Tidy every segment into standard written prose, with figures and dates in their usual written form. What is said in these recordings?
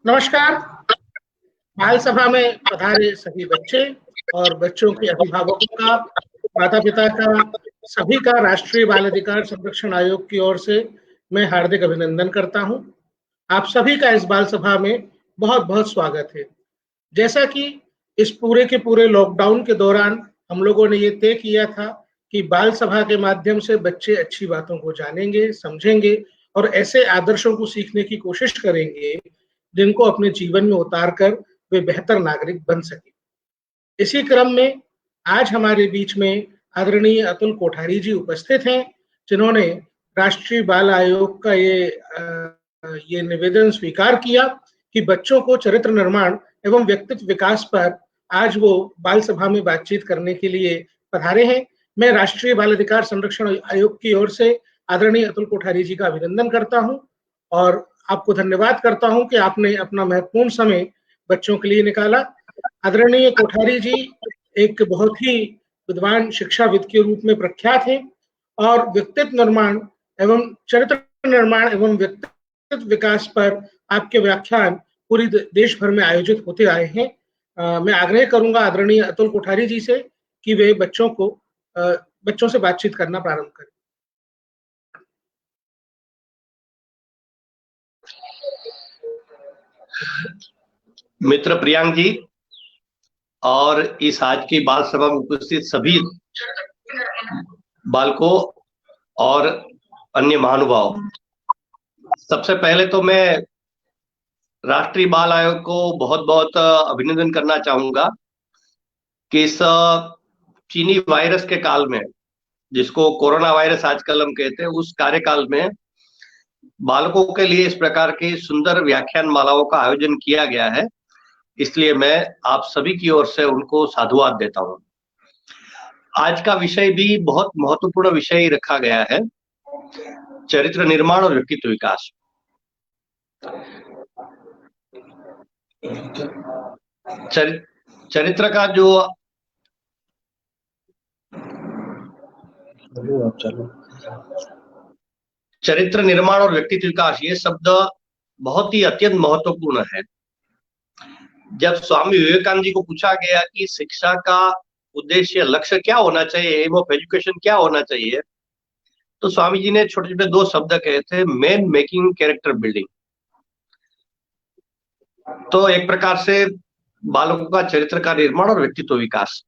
नमस्कार। बाल सभा में पधारे सभी बच्चे और बच्चों के अभिभावकों का, माता पिता का, सभी का राष्ट्रीय बाल अधिकार संरक्षण आयोग की ओर से मैं हार्दिक अभिनंदन करता हूं। आप सभी का इस बाल सभा में बहुत बहुत स्वागत है। जैसा कि इस पूरे के पूरे लॉकडाउन के दौरान हम लोगों ने ये तय किया था कि बाल सभा के माध्यम से बच्चे अच्छी बातों को जानेंगे, समझेंगे और ऐसे आदर्शों को सीखने की कोशिश करेंगे जिनको अपने जीवन में उतार कर वे बेहतर नागरिक बन सके। इसी क्रम में आज हमारे बीच में आदरणीय अतुल कोठारी जी उपस्थित हैं, जिन्होंने राष्ट्रीय बाल आयोग का ये निवेदन स्वीकार किया कि बच्चों को चरित्र निर्माण एवं व्यक्तित्व विकास पर आज वो बाल सभा में बातचीत करने के लिए पधारे हैं। मैं राष्ट्रीय बाल अधिकार संरक्षण आयोग की ओर से आदरणीय अतुल कोठारी जी का अभिनंदन करता हूं और आपको धन्यवाद करता हूं कि आपने अपना महत्वपूर्ण समय बच्चों के लिए निकाला। आदरणीय कोठारी जी एक बहुत ही विद्वान शिक्षाविद के रूप में प्रख्यात हैं और व्यक्तित्व निर्माण एवं चरित्र निर्माण एवं व्यक्तित्व विकास पर आपके व्याख्यान पूरी देश भर में आयोजित होते आए हैं। मैं आग्रह करूंगा आदरणीय अतुल कोठारी जी से कि वे बच्चों से बातचीत करना प्रारंभ करें। मित्र प्रियांक जी और इस आज की बाल सभा में उपस्थित सभी बालकों और अन्य महानुभाव, सबसे पहले तो मैं राष्ट्रीय बाल आयोग को बहुत बहुत अभिनंदन करना चाहूंगा कि इस चीनी वायरस के काल में, जिसको कोरोना वायरस आजकल हम कहते हैं, उस कार्यकाल में बालकों के लिए इस प्रकार की सुंदर व्याख्यान मालाओं का आयोजन किया गया है। इसलिए मैं आप सभी की ओर से उनको साधुवाद देता हूं। आज का विषय भी बहुत महत्वपूर्ण विषय रखा गया है, चरित्र निर्माण और व्यक्तित्व विकास। चरित्र का जो चरित्र निर्माण और व्यक्तित्व विकास, ये शब्द बहुत ही अत्यंत महत्वपूर्ण है। जब स्वामी विवेकानंद जी को पूछा गया कि शिक्षा का उद्देश्य, लक्ष्य क्या होना चाहिए, एम ऑफ एजुकेशन क्या होना चाहिए, तो स्वामी जी ने छोटे छोटे दो शब्द कहे थे, मैन मेकिंग, कैरेक्टर बिल्डिंग। तो एक प्रकार से बालकों का चरित्र का निर्माण और व्यक्तित्व विकास।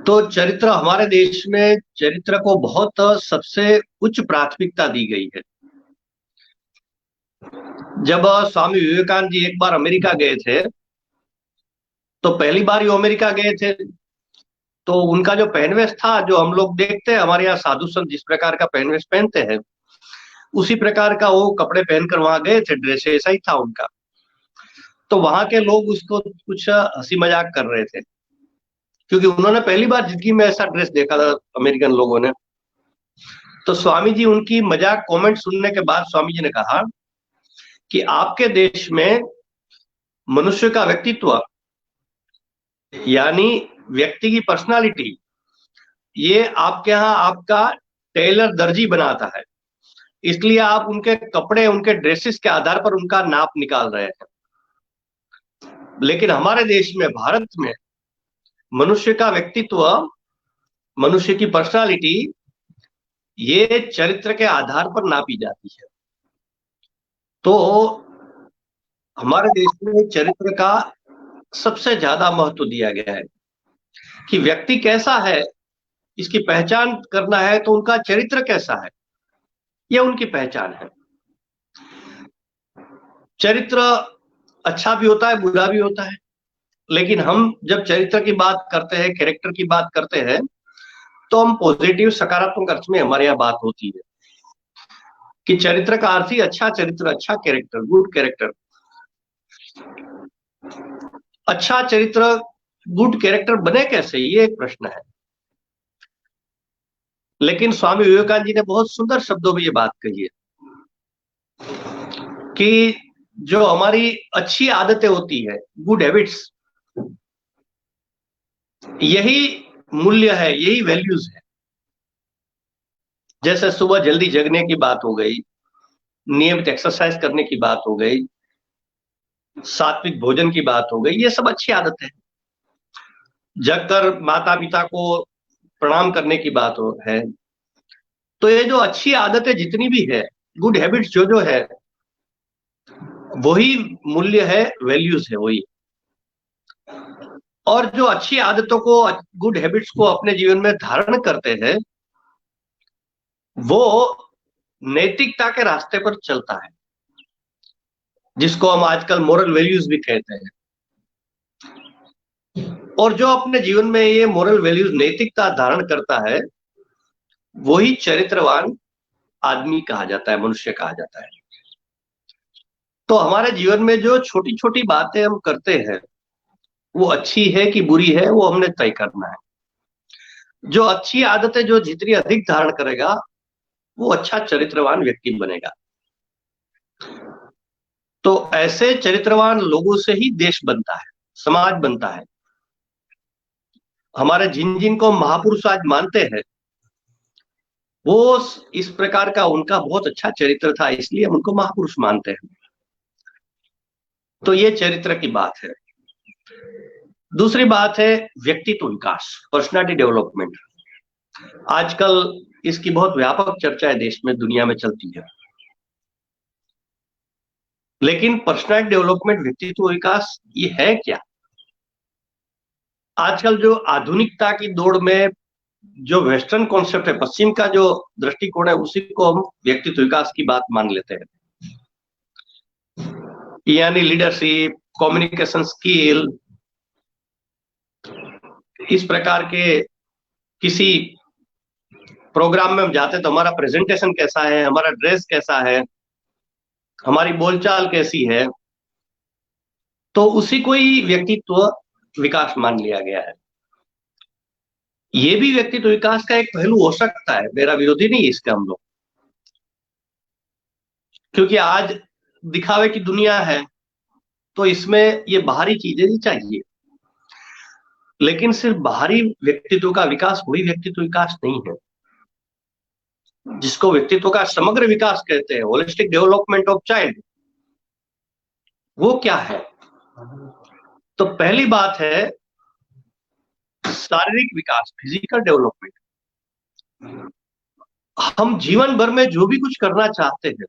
तो चरित्र, हमारे देश में चरित्र को बहुत सबसे उच्च प्राथमिकता दी गई है। जब स्वामी विवेकानंद जी एक बार अमेरिका गए थे, तो पहली बार वो अमेरिका गए थे, तो उनका जो पहनवेश था, जो हम लोग देखते हैं हमारे यहाँ साधु संत जिस प्रकार का पहनवेश पहनते हैं, उसी प्रकार का वो कपड़े पहनकर वहां गए थे, ड्रेस ऐसा ही था उनका। तो वहां के लोग उसको कुछ हंसी मजाक कर रहे थे, क्योंकि उन्होंने पहली बार जिंदगी में ऐसा ड्रेस देखा था अमेरिकन लोगों ने। तो स्वामी जी उनकी मजाक कमेंट सुनने के बाद स्वामी जी ने कहा कि आपके देश में मनुष्य का व्यक्तित्व, यानी व्यक्ति की पर्सनालिटी, ये आपके यहाँ आपका टेलर, दर्जी बनाता है, इसलिए आप उनके कपड़े, उनके ड्रेसेस के आधार पर उनका नाप निकाल रहे हैं। लेकिन हमारे देश में, भारत में, मनुष्य का व्यक्तित्व, मनुष्य की पर्सनालिटी, ये चरित्र के आधार पर नापी जाती है। तो हमारे देश में चरित्र का सबसे ज्यादा महत्व दिया गया है कि व्यक्ति कैसा है, इसकी पहचान करना है तो उनका चरित्र कैसा है, यह उनकी पहचान है। चरित्र अच्छा भी होता है, बुरा भी होता है, लेकिन हम जब चरित्र की बात करते हैं, कैरेक्टर की बात करते हैं, तो हम पॉजिटिव, सकारात्मक अर्थ में हमारे यहाँ बात होती है कि चरित्र का अर्थ ही अच्छा चरित्र, अच्छा कैरेक्टर, गुड कैरेक्टर। अच्छा चरित्र, गुड कैरेक्टर बने कैसे, ये एक प्रश्न है। लेकिन स्वामी विवेकानंद जी ने बहुत सुंदर शब्दों में ये बात कही है कि जो हमारी अच्छी आदतें होती है, गुड हैबिट्स, यही मूल्य है, यही वैल्यूज है। जैसे सुबह जल्दी जगने की बात हो गई, नियमित एक्सरसाइज करने की बात हो गई, सात्विक भोजन की बात हो गई, ये सब अच्छी आदत है। जगकर माता पिता को प्रणाम करने की बात है। तो ये जो अच्छी आदतें जितनी भी है, गुड हैबिट्स जो जो है, वही मूल्य है, वैल्यूज है वही। और जो अच्छी आदतों को, गुड हैबिट्स को अपने जीवन में धारण करते हैं, वो नैतिकता के रास्ते पर चलता है, जिसको हम आजकल मोरल वैल्यूज भी कहते हैं। और जो अपने जीवन में ये मोरल वैल्यूज, नैतिकता धारण करता है, वही चरित्रवान आदमी कहा जाता है, मनुष्य कहा जाता है। तो हमारे जीवन में जो छोटी छोटी बातें हम करते हैं, वो अच्छी है कि बुरी है, वो हमने तय करना है। जो अच्छी आदतें जो जितनी अधिक धारण करेगा, वो अच्छा चरित्रवान व्यक्ति बनेगा। तो ऐसे चरित्रवान लोगों से ही देश बनता है, समाज बनता है। हमारे जिन जिन को महापुरुष आज मानते हैं, वो इस प्रकार का उनका बहुत अच्छा चरित्र था, इसलिए हम उनको महापुरुष मानते हैं। तो ये चरित्र की बात है। दूसरी बात है व्यक्तित्व विकास, पर्सनालिटी डेवलपमेंट। आजकल इसकी बहुत व्यापक चर्चा है, देश में, दुनिया में चलती है। लेकिन पर्सनालिटी डेवलपमेंट, व्यक्तित्व विकास, ये है क्या? आजकल जो आधुनिकता की दौड़ में जो वेस्टर्न कॉन्सेप्ट है, पश्चिम का जो दृष्टिकोण है, उसी को हम व्यक्तित्व विकास की बात मान लेते हैं। यानी लीडरशिप, कम्युनिकेशन स्किल, इस प्रकार के किसी प्रोग्राम में हम जाते हैं तो हमारा प्रेजेंटेशन कैसा है, हमारा ड्रेस कैसा है, हमारी बोलचाल कैसी है, तो उसी को ही व्यक्तित्व विकास मान लिया गया है। ये भी व्यक्तित्व विकास का एक पहलू हो सकता है, मेरा विरोधी नहीं इसका हम लोग, क्योंकि आज दिखावे की दुनिया है, तो इसमें ये बाहरी चीजें ही चाहिए। लेकिन सिर्फ बाहरी व्यक्तित्व का विकास वही व्यक्तित्व विकास नहीं है। जिसको व्यक्तित्व का समग्र विकास कहते हैं, होलिस्टिक डेवलपमेंट ऑफ चाइल्ड, वो क्या है? तो पहली बात है शारीरिक विकास, फिजिकल डेवलपमेंट। हम जीवन भर में जो भी कुछ करना चाहते हैं,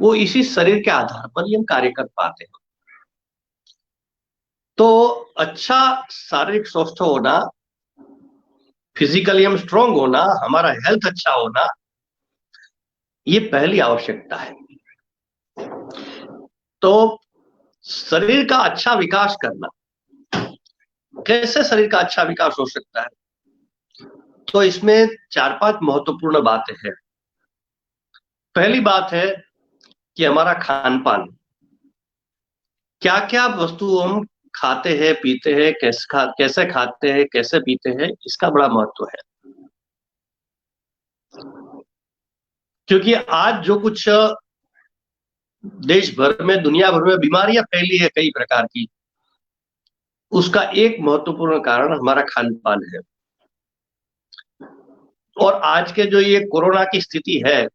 वो इसी शरीर के आधार पर ही हम कार्य कर पाते हैं। तो अच्छा शारीरिक स्वस्थ होना, फिजिकली हम स्ट्रांग होना, हमारा हेल्थ अच्छा होना, ये पहली आवश्यकता है। तो शरीर का अच्छा विकास करना, कैसे शरीर का अच्छा विकास हो सकता है? तो इसमें 4-5 महत्वपूर्ण बातें हैं। पहली बात है कि हमारा खान पान, क्या क्या वस्तु हम खाते हैं, पीते हैं, कैसे खाते हैं, कैसे पीते हैं, इसका बड़ा महत्व है। क्योंकि आज जो कुछ देश भर में, दुनिया भर में बीमारियां फैली है कई प्रकार की, उसका एक महत्वपूर्ण कारण हमारा खान पान है। और आज के जो ये कोरोना की स्थिति है,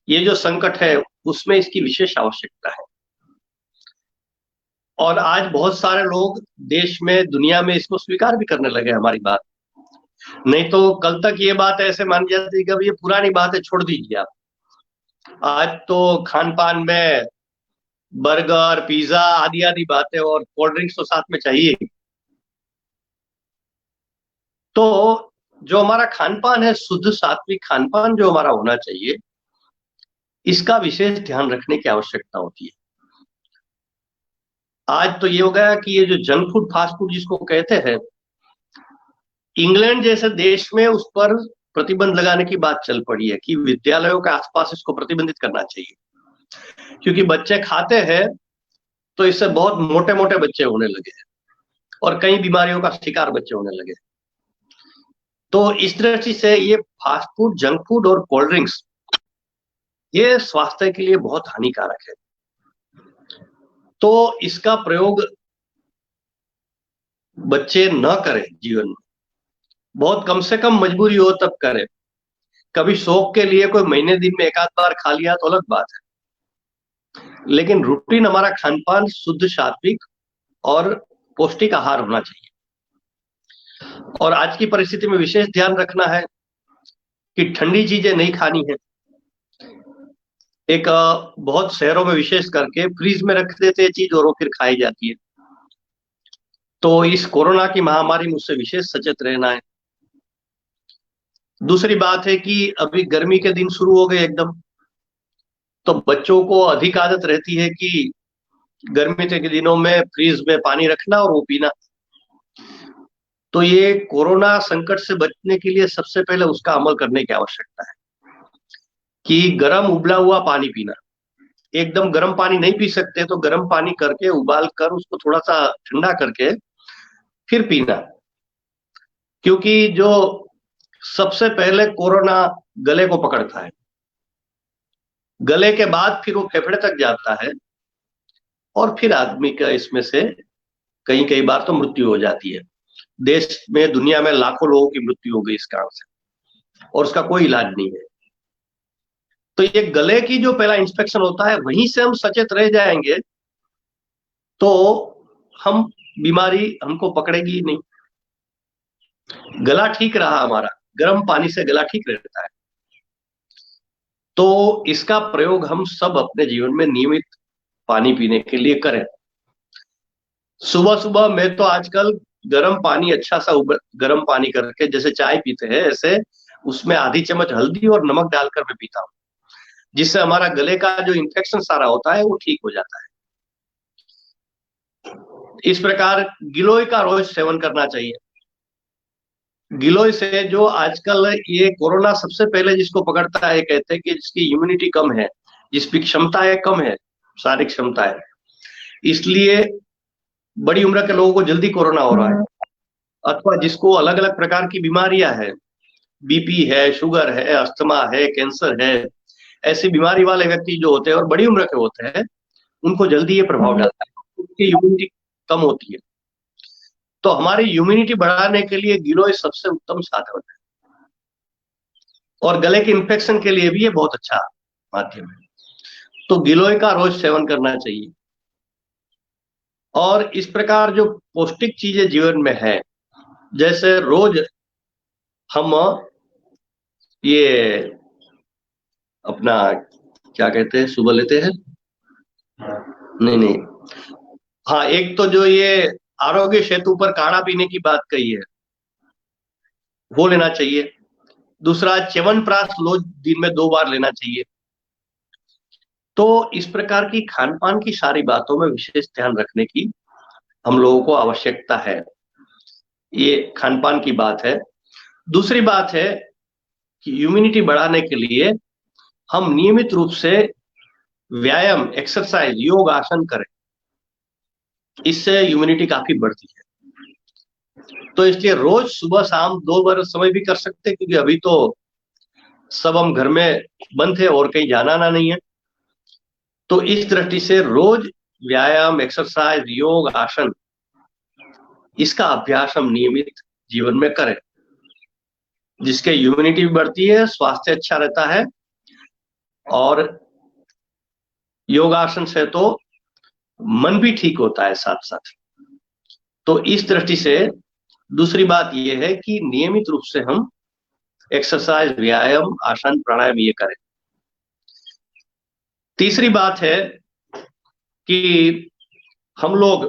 ये जो संकट है, उसमें इसकी विशेष आवश्यकता है। और आज बहुत सारे लोग देश में, दुनिया में इसको स्वीकार भी करने लगे हमारी बात। नहीं तो कल तक ये बात ऐसे मानी जाती थी कि ये पुरानी बात है, छोड़ दीजिए आप। आज तो खान पान में बर्गर, पिज्जा आदि आदि बातें, और कोल्ड ड्रिंक्स तो साथ में चाहिए। तो जो हमारा खान पान है, शुद्ध सात्विक खान पान जो हमारा होना चाहिए, इसका विशेष ध्यान रखने की आवश्यकता होती है। आज तो ये हो गया कि ये जो जंक फूड, फास्ट फूड जिसको कहते हैं, इंग्लैंड जैसे देश में उस पर प्रतिबंध लगाने की बात चल पड़ी है कि विद्यालयों के आसपास इसको प्रतिबंधित करना चाहिए। क्योंकि बच्चे खाते हैं तो इससे बहुत मोटे मोटे बच्चे होने लगे हैं और कई बीमारियों का शिकार बच्चे होने लगे। तो इस दृष्टि से ये फास्ट फूड, जंक फूड और कोल्ड ड्रिंक्स, ये स्वास्थ्य के लिए बहुत हानिकारक है। तो इसका प्रयोग बच्चे न करें जीवन में, बहुत कम से कम मजबूरी हो तब करें। कभी शौक के लिए कोई महीने दिन में एक आध बार खा लिया तो अलग बात है, लेकिन रूटीन हमारा खान पान शुद्ध सात्विक और पौष्टिक आहार होना चाहिए। और आज की परिस्थिति में विशेष ध्यान रखना है कि ठंडी चीजें नहीं खानी है। एक बहुत शहरों में विशेष करके फ्रीज में रख देते हैं चीज और वो फिर खाई जाती है। तो इस कोरोना की महामारी में उससे विशेष सचेत रहना है। दूसरी बात है कि अभी गर्मी के दिन शुरू हो गए एकदम, तो बच्चों को अधिक आदत रहती है कि गर्मी के दिनों में फ्रीज में पानी रखना और वो पीना। तो ये कोरोना संकट से बचने के लिए सबसे पहले उसका अमल करने की आवश्यकता है कि गर्म उबला हुआ पानी पीना। एकदम गर्म पानी नहीं पी सकते तो गर्म पानी करके उबाल कर उसको थोड़ा सा ठंडा करके फिर पीना। क्योंकि जो सबसे पहले कोरोना गले को पकड़ता है, गले के बाद फिर वो फेफड़े तक जाता है और फिर आदमी का इसमें से कई कई बार तो मृत्यु हो जाती है। देश में दुनिया में लाखों लोगों की मृत्यु हो गई इस कारण से और उसका कोई इलाज नहीं है। तो ये गले की जो पहला इंस्पेक्शन होता है वहीं से हम सचेत रह जाएंगे तो हम बीमारी हमको पकड़ेगी ही नहीं। गला ठीक रहा हमारा, गर्म पानी से गला ठीक रहता है। तो इसका प्रयोग हम सब अपने जीवन में नियमित पानी पीने के लिए करें। सुबह सुबह मैं तो आजकल गर्म पानी अच्छा सा गर्म पानी करके जैसे चाय पीते हैं ऐसे उसमें आधी चम्मच हल्दी और नमक डालकर मैं पीता हूँ, जिससे हमारा गले का जो इन्फेक्शन सारा होता है वो ठीक हो जाता है। इस प्रकार गिलोय का रोज सेवन करना चाहिए। गिलोय से जो आजकल ये कोरोना सबसे पहले जिसको पकड़ता है कहते हैं कि जिसकी इम्यूनिटी कम है, जिसकी क्षमता है कम है, शारीरिक क्षमता है, इसलिए बड़ी उम्र के लोगों को जल्दी कोरोना हो रहा है। अथवा जिसको अलग अलग प्रकार की बीमारियां है, बीपी है, शुगर है, अस्थमा है, कैंसर है, ऐसी बीमारी वाले व्यक्ति जो होते हैं और बड़ी उम्र के होते हैं उनको जल्दी ये प्रभाव डालता है, उनकी इम्यूनिटी कम होती है। तो हमारी इम्यूनिटी बढ़ाने के लिए गिलोय सबसे उत्तम साधन है और गले के इन्फेक्शन के लिए भी ये बहुत अच्छा माध्यम है। तो गिलोय का रोज सेवन करना चाहिए। और इस प्रकार जो पौष्टिक चीजें जीवन में है, जैसे रोज हम ये अपना क्या कहते हैं सुबह लेते हैं, नहीं नहीं, हाँ, एक तो जो ये आरोग्य सेतु पर काढ़ा पीने की बात कही है वो लेना चाहिए। दूसरा च्यवनप्राश रोज दिन में 2 बार लेना चाहिए। तो इस प्रकार की खान पान की सारी बातों में विशेष ध्यान रखने की हम लोगों को आवश्यकता है। ये खान पान की बात है। दूसरी बात है कि इम्यूनिटी बढ़ाने के लिए हम नियमित रूप से व्यायाम, एक्सरसाइज, योग, आसन करें। इससे इम्यूनिटी काफी बढ़ती है। तो इसलिए रोज सुबह शाम 2 बार समय भी कर सकते हैं, क्योंकि अभी तो सब हम घर में बंद थे और कहीं जाना ना नहीं है। तो इस दृष्टि से रोज व्यायाम, एक्सरसाइज, योग, आसन, इसका अभ्यास हम नियमित जीवन में करें, जिसके इम्यूनिटी भी बढ़ती है, स्वास्थ्य अच्छा रहता है। और योगासन से तो मन भी ठीक होता है साथ साथ। तो इस दृष्टि से दूसरी बात यह है कि नियमित रूप से हम एक्सरसाइज, व्यायाम, आसन, प्राणायाम ये करें। तीसरी बात है कि हम लोग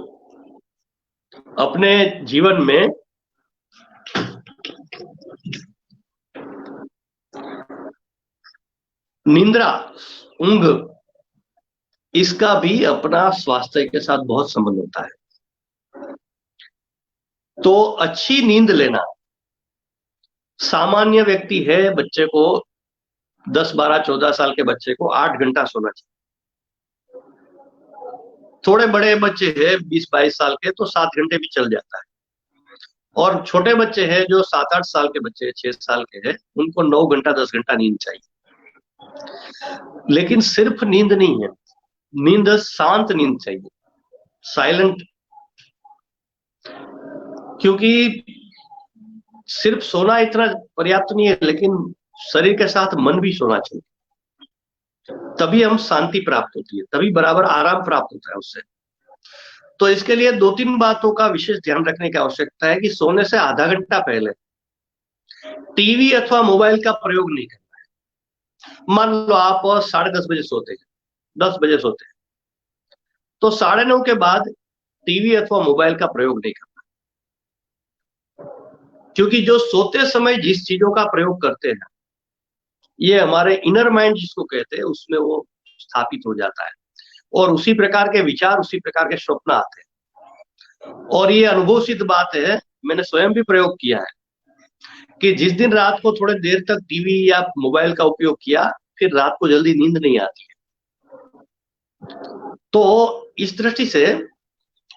अपने जीवन में निंद्रा, ऊंघ, इसका भी अपना स्वास्थ्य के साथ बहुत संबंध होता है। तो अच्छी नींद लेना, सामान्य व्यक्ति है बच्चे को 10, 12, 14 साल के बच्चे को 8 घंटा सोना चाहिए। थोड़े बड़े बच्चे हैं 20, 22 साल के तो 7 घंटे भी चल जाता है। और छोटे बच्चे हैं जो 7, 8 साल के बच्चे, 6 साल के हैं, उनको 9 घंटा 10 घंटा नींद चाहिए। लेकिन सिर्फ नींद नहीं है, नींद शांत नींद चाहिए, साइलेंट। क्योंकि सिर्फ सोना इतना पर्याप्त नहीं है, लेकिन शरीर के साथ मन भी सोना चाहिए, तभी हम शांति प्राप्त होती है, तभी बराबर आराम प्राप्त होता है उससे। तो इसके लिए 2-3 बातों का विशेष ध्यान रखने की आवश्यकता है कि सोने से आधा घंटा पहले टीवी अथवा मोबाइल का प्रयोग नहीं करना है। मान लो आप 10:30 बजे सोते हैं, 10 बजे सोते हैं, तो 9:30 के बाद टीवी अथवा मोबाइल का प्रयोग नहीं करना, क्योंकि जो सोते समय जिस चीजों का प्रयोग करते हैं ये हमारे इनर माइंड जिसको कहते हैं उसमें वो स्थापित हो जाता है, और उसी प्रकार के विचार, उसी प्रकार के स्वप्न आते हैं। और ये अनुभव सिद्ध बात है, मैंने स्वयं भी प्रयोग किया है कि जिस दिन रात को थोड़ी देर तक टीवी या मोबाइल का उपयोग किया, फिर रात को जल्दी नींद नहीं आती है। तो इस दृष्टि से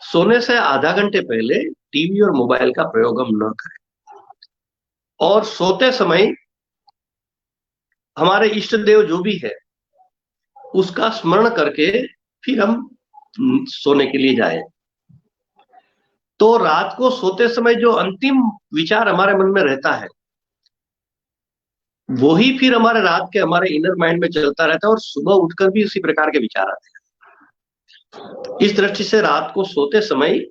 सोने से आधा घंटे पहले टीवी और मोबाइल का प्रयोग हम न करें, और सोते समय हमारे इष्ट देव जो भी है उसका स्मरण करके फिर हम सोने के लिए जाएं। तो रात को सोते समय जो अंतिम विचार हमारे मन में रहता है वो ही फिर हमारे रात के हमारे इनर माइंड में चलता रहता है, और सुबह उठकर भी उसी प्रकार के विचार आते हैं। इस दृष्टि से रात को सोते समय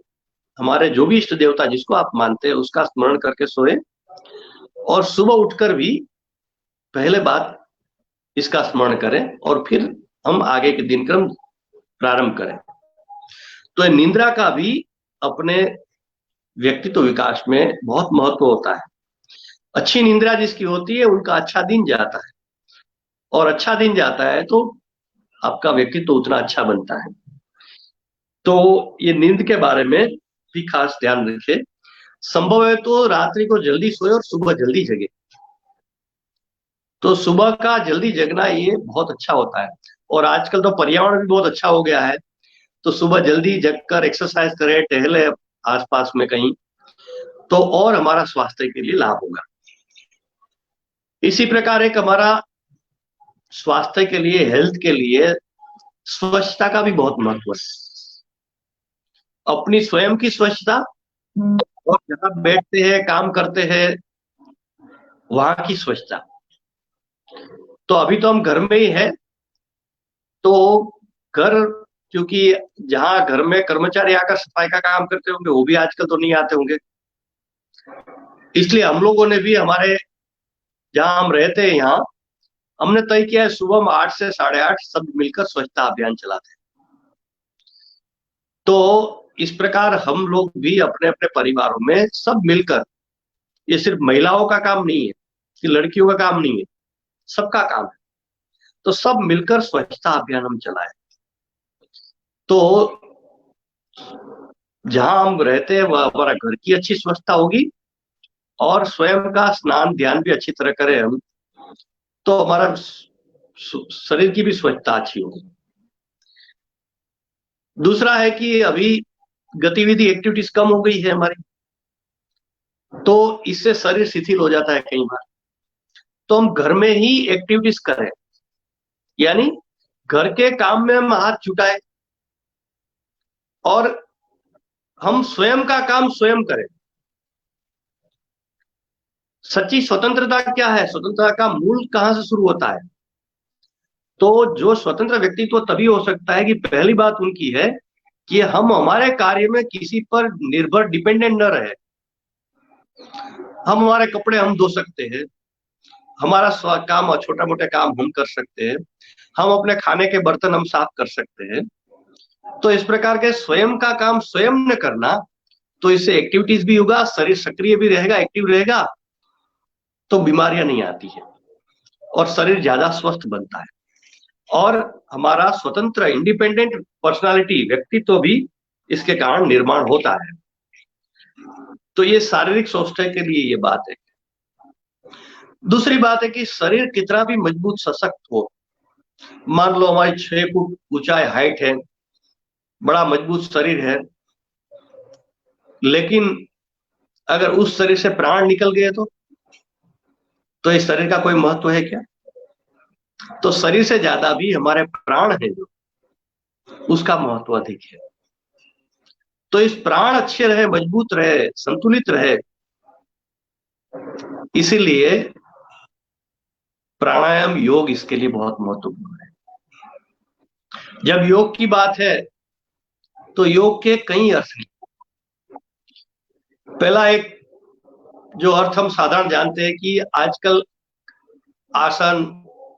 हमारे जो भी इष्ट देवता जिसको आप मानते हैं उसका स्मरण करके सोए, और सुबह उठकर भी पहले बात इसका स्मरण करें और फिर हम आगे के दिनक्रम प्रारंभ करें। तो निद्रा का भी अपने व्यक्तित्व विकास में बहुत महत्व होता है। अच्छी निद्रा जिसकी होती है उनका अच्छा दिन जाता है, और अच्छा दिन जाता है तो आपका व्यक्तित्व उतना अच्छा बनता है। तो ये नींद के बारे में भी खास ध्यान रखें। संभव है तो रात्रि को जल्दी सोए और सुबह जल्दी जगे। तो सुबह का जल्दी जगना ये बहुत अच्छा होता है, और आजकल तो पर्यावरण भी बहुत अच्छा हो गया है, तो सुबह जल्दी जगकर एक्सरसाइज करें, टहले आसपास में कहीं, तो और हमारा स्वास्थ्य के लिए लाभ होगा। इसी प्रकार एक हमारा स्वास्थ्य के लिए, हेल्थ के लिए स्वच्छता का भी बहुत महत्व है। अपनी स्वयं की स्वच्छता, और जहाँ बैठते हैं, काम करते हैं, वहां की स्वच्छता। तो अभी तो हम घर में ही है, तो घर, क्योंकि जहाँ घर में कर्मचारी आकर सफाई का काम करते होंगे वो भी आजकल तो नहीं आते होंगे, इसलिए हम लोगों ने भी हमारे जहाँ हम रहते हैं यहाँ हमने तय किया है सुबह में 8 से 8:30 सब मिलकर स्वच्छता अभियान चलाते हैं। तो इस प्रकार हम लोग भी अपने अपने परिवारों में सब मिलकर, ये सिर्फ महिलाओं का काम नहीं है कि लड़कियों का काम नहीं है, सबका काम है, तो सब मिलकर स्वच्छता अभियान हम चलाएं। तो जहां हम रहते हैं वह हमारा घर की अच्छी स्वच्छता होगी, और स्वयं का स्नान ध्यान भी अच्छी तरह करें हम, तो हमारा शरीर की भी स्वच्छता अच्छी होगी। दूसरा है कि अभी गतिविधि, एक्टिविटीज कम हो गई है हमारी, तो इससे शरीर शिथिल हो जाता है कई बार। तो हम घर में ही एक्टिविटीज करें, यानी घर के काम में हम हाथ जुटाएं और हम स्वयं का काम स्वयं करें। सच्ची स्वतंत्रता क्या है? स्वतंत्रता का मूल कहां से शुरू होता है? तो जो स्वतंत्र व्यक्तित्व तभी हो सकता है कि पहली बात उनकी है कि हम हमारे कार्य में किसी पर निर्भर, डिपेंडेंट न रहे। हम हमारे कपड़े हम धो सकते हैं, हमारा काम और छोटा मोटा काम हम कर सकते हैं, हम अपने खाने के बर्तन हम साफ कर सकते हैं। तो इस प्रकार के स्वयं का काम स्वयं ने करना, तो इससे एक्टिविटीज भी होगा, शरीर सक्रिय भी रहेगा, एक्टिव रहेगा, तो बीमारियां नहीं आती है और शरीर ज्यादा स्वस्थ बनता है, और हमारा स्वतंत्र, इंडिपेंडेंट पर्सनालिटी, व्यक्तित्व भी इसके कारण निर्माण होता है। तो ये शारीरिक स्वास्थ्य के लिए ये बात है। दूसरी बात है कि शरीर कितना भी मजबूत सशक्त हो, मान लो हमारी 6 फुट ऊंचाई हाइट है, बड़ा मजबूत शरीर है, लेकिन अगर उस शरीर से प्राण निकल गए तो इस शरीर का कोई महत्व है क्या? तो शरीर से ज्यादा भी हमारे प्राण है जो, उसका महत्व अधिक है। तो इस प्राण अच्छे रहे, मजबूत रहे, संतुलित रहे, इसीलिए प्राणायाम योग इसके लिए बहुत महत्वपूर्ण है। जब योग की बात है तो योग के कई अर्थ हैं। पहला एक जो अर्थ हम साधारण जानते हैं कि आजकल आसन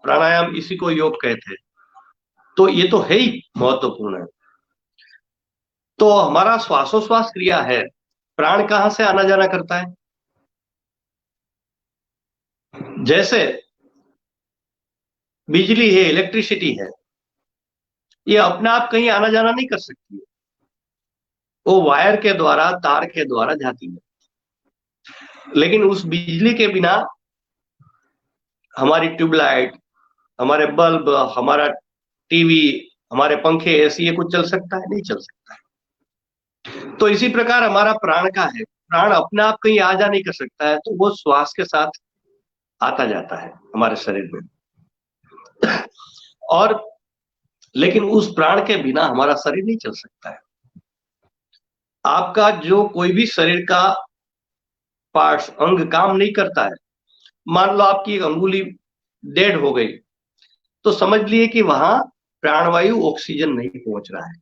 प्राणायाम इसी को योग कहते हैं, तो ये तो है ही महत्वपूर्ण है। तो हमारा श्वासोश्वास क्रिया है, प्राण कहां से आना जाना करता है? जैसे बिजली है, इलेक्ट्रिसिटी है, ये अपने आप कहीं आना जाना नहीं कर सकती है, वो वायर के द्वारा, तार के द्वारा जाती है। लेकिन उस बिजली के बिना हमारी ट्यूबलाइट, हमारे बल्ब, हमारा टीवी, हमारे पंखे, एसी, ये कुछ चल सकता है? नहीं चल सकता है। तो इसी प्रकार हमारा प्राण का है, प्राण अपने आप कहीं आ जा नहीं कर सकता है, तो वो श्वास के साथ आता जाता है हमारे शरीर में। और लेकिन उस प्राण के बिना हमारा शरीर नहीं चल सकता है। आपका जो कोई भी शरीर का पार्ट्स, अंग काम नहीं करता है, मान लो आपकी एक अंगुली डेड हो गई, तो समझ लिए कि वहां प्राणवायु, ऑक्सीजन नहीं पहुंच रहा है।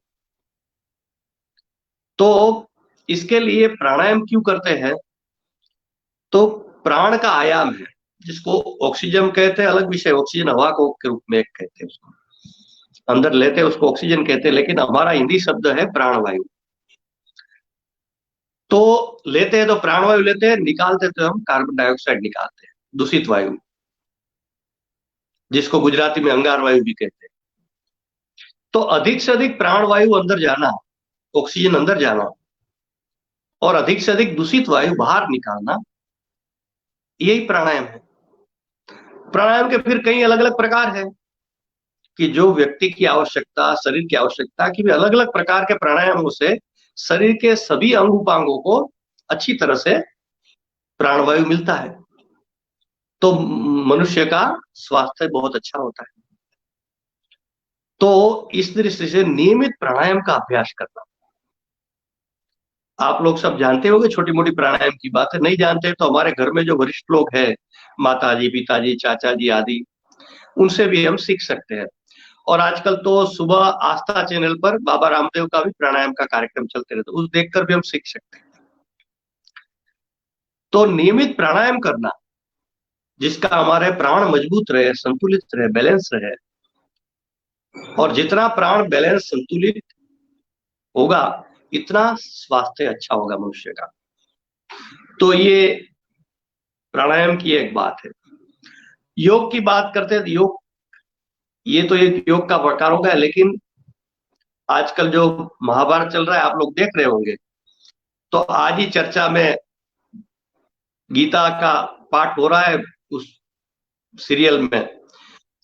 तो इसके लिए प्राणायाम क्यों करते हैं? तो प्राण का आयाम है, जिसको ऑक्सीजन कहते हैं, अलग विषय, ऑक्सीजन हवा को के रूप में कहते हैं, उसको अंदर लेते हैं, उसको ऑक्सीजन कहते हैं, लेकिन हमारा हिंदी शब्द है प्राणवायु। तो लेते हैं तो प्राणवायु लेते हैं, निकालते तो हम कार्बन डाइऑक्साइड निकालते हैं, दूषित वायु, जिसको गुजराती में अंगार वायु भी कहते हैं। तो अधिक से अधिक प्राणवायु अंदर जाना, ऑक्सीजन अंदर जाना, और अधिक से अधिक दूषित वायु बाहर निकालना, यही प्राणायाम है। प्राणायाम के फिर कई अलग अलग प्रकार हैं कि जो व्यक्ति की आवश्यकता, शरीर की आवश्यकता की भी अलग अलग प्रकार के प्राणायामों से शरीर के सभी अंग उपांगों को अच्छी तरह से प्राणवायु मिलता है, तो मनुष्य का स्वास्थ्य बहुत अच्छा होता है। तो इस दृष्टि से नियमित प्राणायाम का अभ्यास करना, आप लोग सब जानते होंगे, छोटी मोटी प्राणायाम की बात है, नहीं जानते तो हमारे घर में जो वरिष्ठ लोग हैं, माताजी, पिताजी, चाचा जी आदि, उनसे भी हम सीख सकते हैं। और आजकल तो सुबह आस्था चैनल पर बाबा रामदेव का भी प्राणायाम का कार्यक्रम चलते रहते, उस देखकर भी हम सीख सकते हैं। तो नियमित प्राणायाम करना, जिसका हमारे प्राण मजबूत रहे, संतुलित रहे, बैलेंस रहे, और जितना प्राण बैलेंस संतुलित होगा, इतना स्वास्थ्य अच्छा होगा मनुष्य का। तो ये प्राणायाम की एक बात है। योग की बात करते हैं तो योग, ये तो एक योग का प्रकार होगा, लेकिन आजकल जो महाभारत चल रहा है, आप लोग देख रहे होंगे, तो आज ही चर्चा में गीता का पाठ हो रहा है उस सीरियल में।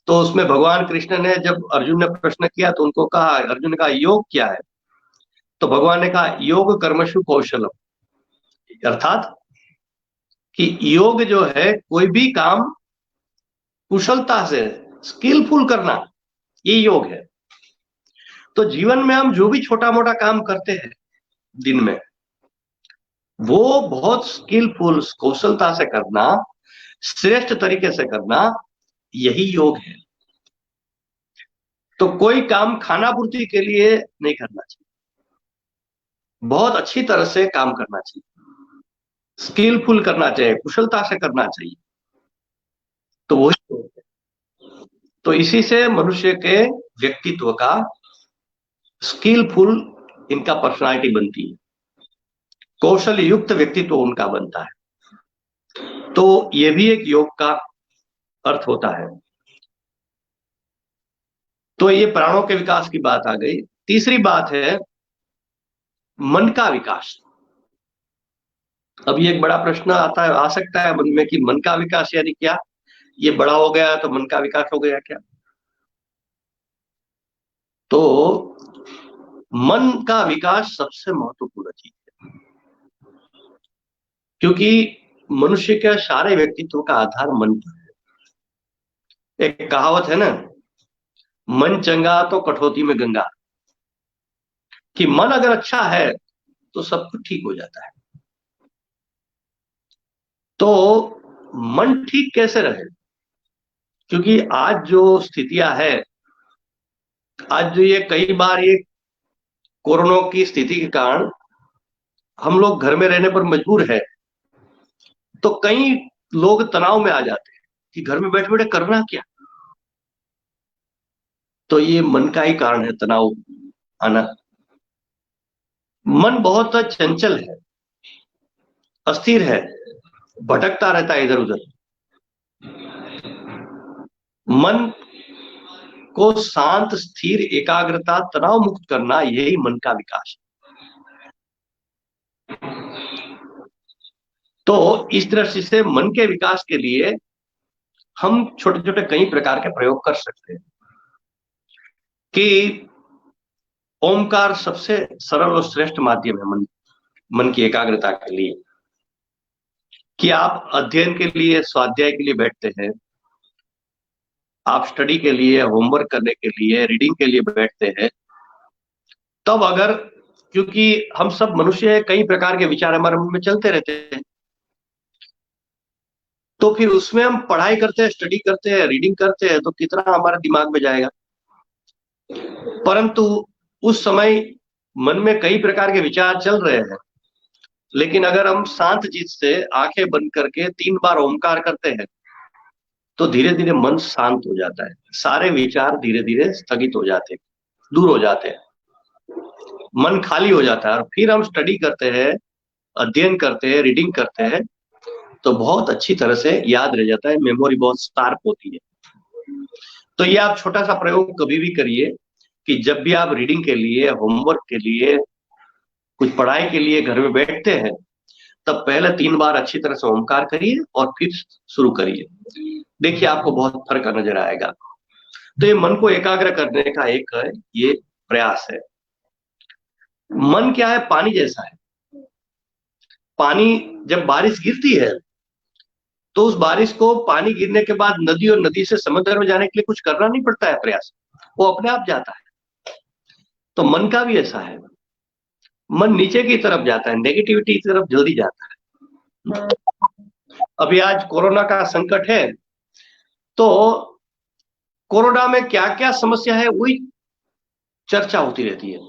तो उसमें भगवान कृष्ण ने, जब अर्जुन ने प्रश्न किया तो उनको कहा, अर्जुन ने कहा योग क्या है? तो भगवान ने कहा योग कर्मशु कौशलम, अर्थात कि योग जो है कोई भी काम कुशलता से, स्किलफुल करना, ये योग है। तो जीवन में हम जो भी छोटा मोटा काम करते हैं दिन में, वो बहुत स्किलफुल, कौशलता से करना, श्रेष्ठ तरीके से करना, यही योग है। तो कोई काम खाना पूर्ति के लिए नहीं करना चाहिए, बहुत अच्छी तरह से काम करना चाहिए, स्किलफुल करना चाहिए, कुशलता से करना चाहिए, तो वही योग है। तो इसी से मनुष्य के व्यक्तित्व का स्किलफुल, इनका पर्सनालिटी बनती है, कौशल युक्त व्यक्तित्व उनका बनता है। तो ये भी एक योग का अर्थ होता है। तो ये प्राणों के विकास की बात आ गई। तीसरी बात है मन का विकास। अब ये एक बड़ा प्रश्न आता है, आ सकता है मन में कि मन का विकास यानी क्या? ये बड़ा हो गया तो मन का विकास हो गया क्या? तो मन का विकास सबसे महत्वपूर्ण चीज है, क्योंकि मनुष्य के सारे व्यक्तित्व का आधार मन पर है। एक कहावत है ना, मन चंगा तो कठौती में गंगा, कि मन अगर अच्छा है तो सब कुछ ठीक हो जाता है। तो मन ठीक कैसे रहे? क्योंकि आज जो स्थितियां है, आज जो ये कई बार ये कोरोना की स्थिति के कारण हम लोग घर में रहने पर मजबूर है, तो कई लोग तनाव में आ जाते हैं कि घर में बैठे बैठे करना क्या। तो ये मन का ही कारण है तनाव आना। मन बहुत चंचल है, अस्थिर है, भटकता रहता है इधर उधर। मन को शांत, स्थिर, एकाग्रता, तनाव मुक्त करना, यही मन का विकास है। तो इस दृष्टि से मन के विकास के लिए हम छोटे छोटे कई प्रकार के प्रयोग कर सकते हैं कि ओमकार सबसे सरल और श्रेष्ठ माध्यम है मन की एकाग्रता के लिए। कि आप अध्ययन के लिए, स्वाध्याय के लिए बैठते हैं, आप स्टडी के लिए, होमवर्क करने के लिए, रीडिंग के लिए बैठते हैं, तब अगर, क्योंकि हम सब मनुष्य हैं, कई प्रकार के विचार हमारे मन में चलते रहते हैं, तो फिर उसमें हम पढ़ाई करते हैं, स्टडी करते हैं, रीडिंग करते हैं, तो कितना हमारे दिमाग में जाएगा। परंतु उस समय मन में कई प्रकार के विचार चल रहे हैं, लेकिन अगर हम शांत चित्त से आंखें बंद करके 3 बार ओमकार करते हैं, तो धीरे धीरे मन शांत हो जाता है, सारे विचार धीरे धीरे स्थगित हो जाते हैं, दूर हो जाते हैं, मन खाली हो जाता है। और फिर हम स्टडी करते हैं, अध्ययन करते हैं, रीडिंग करते हैं, तो बहुत अच्छी तरह से याद रह जाता है, मेमोरी बहुत शार्प होती है। तो ये आप छोटा सा प्रयोग कभी भी करिए कि जब भी आप रीडिंग के लिए, होमवर्क के लिए, कुछ पढ़ाई के लिए घर में बैठते हैं, तब पहले 3 बार अच्छी तरह से ओमकार करिए और फिर शुरू करिए। देखिए आपको बहुत फर्क नजर आएगा। तो ये मन को एकाग्र करने का एक ये प्रयास है। मन क्या है? पानी जैसा है। पानी जब बारिश गिरती है, तो उस बारिश को, पानी गिरने के बाद नदी, और नदी से समुद्र में जाने के लिए कुछ करना नहीं पड़ता है प्रयास, वो अपने आप जाता है। तो मन का भी ऐसा है, मन नीचे की तरफ जाता है, नेगेटिविटी की तरफ जल्दी जाता है। अभी आज कोरोना का संकट है, तो कोरोना में क्या क्या समस्या है वही चर्चा होती रहती है,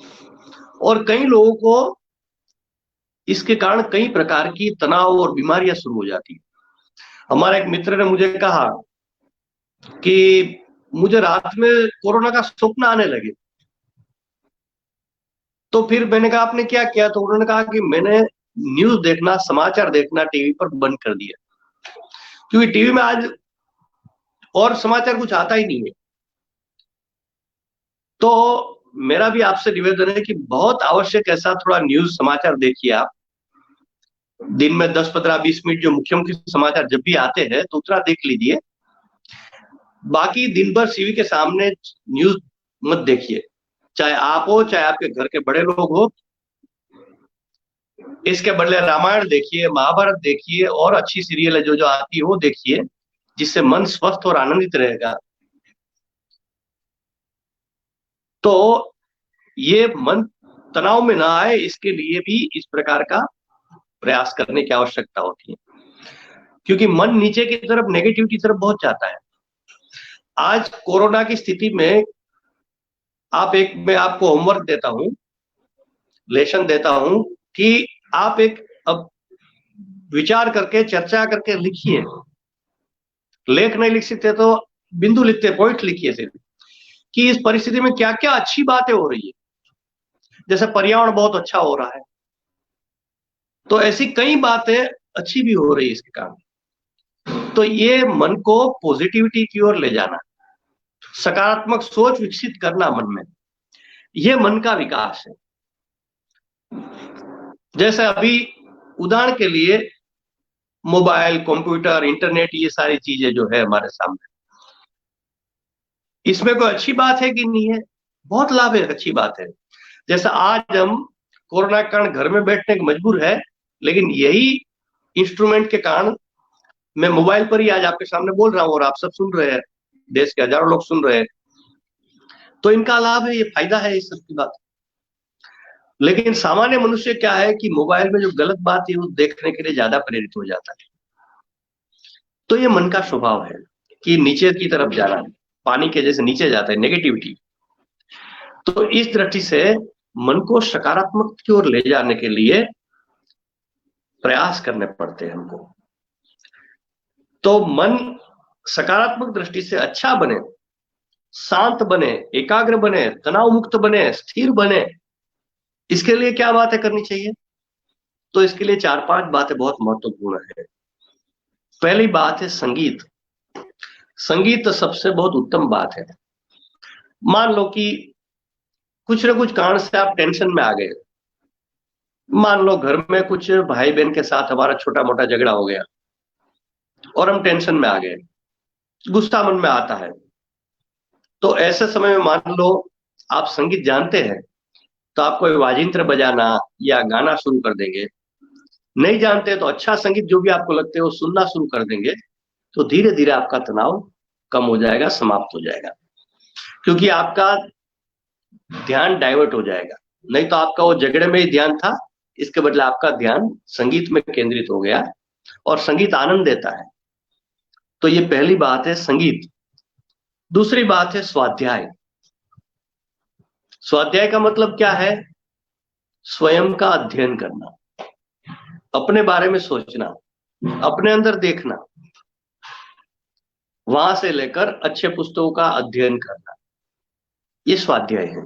और कई लोगों को इसके कारण कई प्रकार की तनाव और बीमारियां शुरू हो जाती है। हमारे एक मित्र ने मुझे कहा कि मुझे रात में कोरोना का स्वप्न आने लगे। तो फिर मैंने कहा आपने क्या किया? तो उन्होंने कहा कि मैंने न्यूज देखना, समाचार देखना टीवी पर बंद कर दिया, क्योंकि टीवी में आज और समाचार कुछ आता ही नहीं है। तो मेरा भी आपसे निवेदन है कि बहुत आवश्यक ऐसा थोड़ा न्यूज समाचार देखिए आप। दिन में 10, 15, 20 मिनट जो मुख्य मुख्य समाचार जब भी आते हैं तो उतना देख लीजिए। बाकी दिन भर सीवी के सामने न्यूज मत देखिए, चाहे आप हो, चाहे आपके घर के बड़े लोग हो। इसके बदले रामायण देखिए, महाभारत देखिए, और अच्छी सीरियल है जो जो आती है वो देखिए, जिससे मन स्वस्थ और आनंदित रहेगा। तो ये मन तनाव में ना आए, इसके लिए भी इस प्रकार का प्रयास करने की आवश्यकता होती है, क्योंकि मन नीचे की तरफ, नेगेटिविटी की तरफ बहुत जाता है। आज कोरोना की स्थिति में मैं आपको होमवर्क देता हूं, लेसन देता हूं कि आप एक अब विचार करके, चर्चा करके लिखिए। लेख नहीं लिख सकते तो बिंदु लिखते, पॉइंट लिखिए सिर्फ, कि इस परिस्थिति में क्या क्या अच्छी बातें हो रही है। जैसे पर्यावरण बहुत अच्छा हो रहा है, तो ऐसी कई बातें अच्छी भी हो रही है इसके कारण। तो ये मन को पॉजिटिविटी की ओर ले जाना, सकारात्मक सोच विकसित करना मन में, ये मन का विकास है। जैसे अभी उदाहरण के लिए मोबाइल, कंप्यूटर, इंटरनेट, ये सारी चीजें जो है हमारे सामने, इसमें कोई अच्छी बात है कि नहीं है? बहुत लाभ है, अच्छी बात है। जैसे आज हम कोरोना के कारण घर में बैठने के मजबूर है, लेकिन यही इंस्ट्रूमेंट के कारण मैं मोबाइल पर ही आज आपके सामने बोल रहा हूँ और आप सब सुन रहे हैं, देश के हजारों लोग सुन रहे हैं। तो इनका लाभ है, ये फायदा है इस सब की बात। लेकिन सामान्य मनुष्य क्या है कि मोबाइल में जो गलत बात है वो देखने के लिए ज्यादा प्रेरित हो जाता है। तो ये मन का स्वभाव है। कि नीचे की तरफ जाना, पानी के जैसे नीचे जाता है नेगेटिविटी। तो इस दृष्टि से मन को सकारात्मक की ओर ले जाने के लिए प्रयास करने पड़ते हैं हमको। तो मन सकारात्मक दृष्टि से अच्छा बने, शांत बने, एकाग्र बने, तनाव मुक्त बने, स्थिर बने, इसके लिए क्या बातें करनी चाहिए? तो इसके लिए 4-5 बातें बहुत महत्वपूर्ण है। पहली बात है संगीत। संगीत तो सबसे बहुत उत्तम बात है। मान लो कि कुछ न कुछ कारण से आप टेंशन में आ गए, मान लो घर में कुछ भाई बहन के साथ हमारा छोटा मोटा झगड़ा हो गया और हम टेंशन में आ गए, गुस्सा मन में आता है, तो ऐसे समय में मान लो आप संगीत जानते हैं तो आप कोई वाजिंत्र बजाना या गाना शुरू कर देंगे। नहीं जानते तो अच्छा संगीत जो भी आपको लगते है वो सुनना शुरू कर देंगे, तो धीरे धीरे आपका तनाव कम हो जाएगा, समाप्त हो जाएगा, क्योंकि आपका ध्यान डाइवर्ट हो जाएगा। नहीं तो आपका वो झगड़े में ही ध्यान था, इसके बदले आपका ध्यान संगीत में केंद्रित हो गया, और संगीत आनंद देता है। तो ये पहली बात है संगीत। दूसरी बात है स्वाध्याय। स्वाध्याय का मतलब क्या है? स्वयं का अध्ययन करना, अपने बारे में सोचना, अपने अंदर देखना, वहां से लेकर अच्छे पुस्तकों का अध्ययन करना, ये स्वाध्याय है।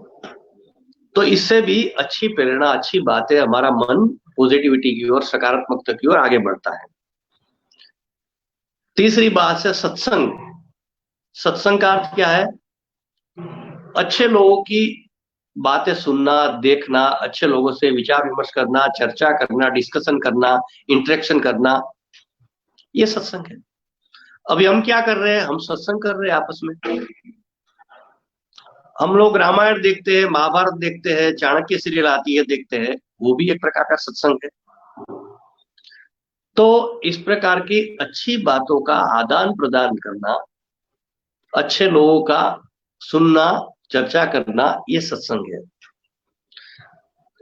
तो इससे भी अच्छी प्रेरणा, अच्छी बातें, हमारा मन पॉजिटिविटी की ओर, सकारात्मकता की ओर आगे बढ़ता है। तीसरी बात है सत्संग। सत्संग का अर्थ क्या है? अच्छे लोगों की बातें सुनना, देखना, अच्छे लोगों से विचार विमर्श करना, चर्चा करना, डिस्कशन करना, इंटरेक्शन करना, ये सत्संग है। अभी हम क्या कर रहे हैं? हम सत्संग कर रहे हैं आपस में। हम लोग रामायण देखते हैं, महाभारत देखते हैं, चाणक्य सीरियल आती है देखते हैं, वो भी एक प्रकार का सत्संग है। तो इस प्रकार की अच्छी बातों का आदान प्रदान करना, अच्छे लोगों का सुनना, चर्चा करना, ये सत्संग है।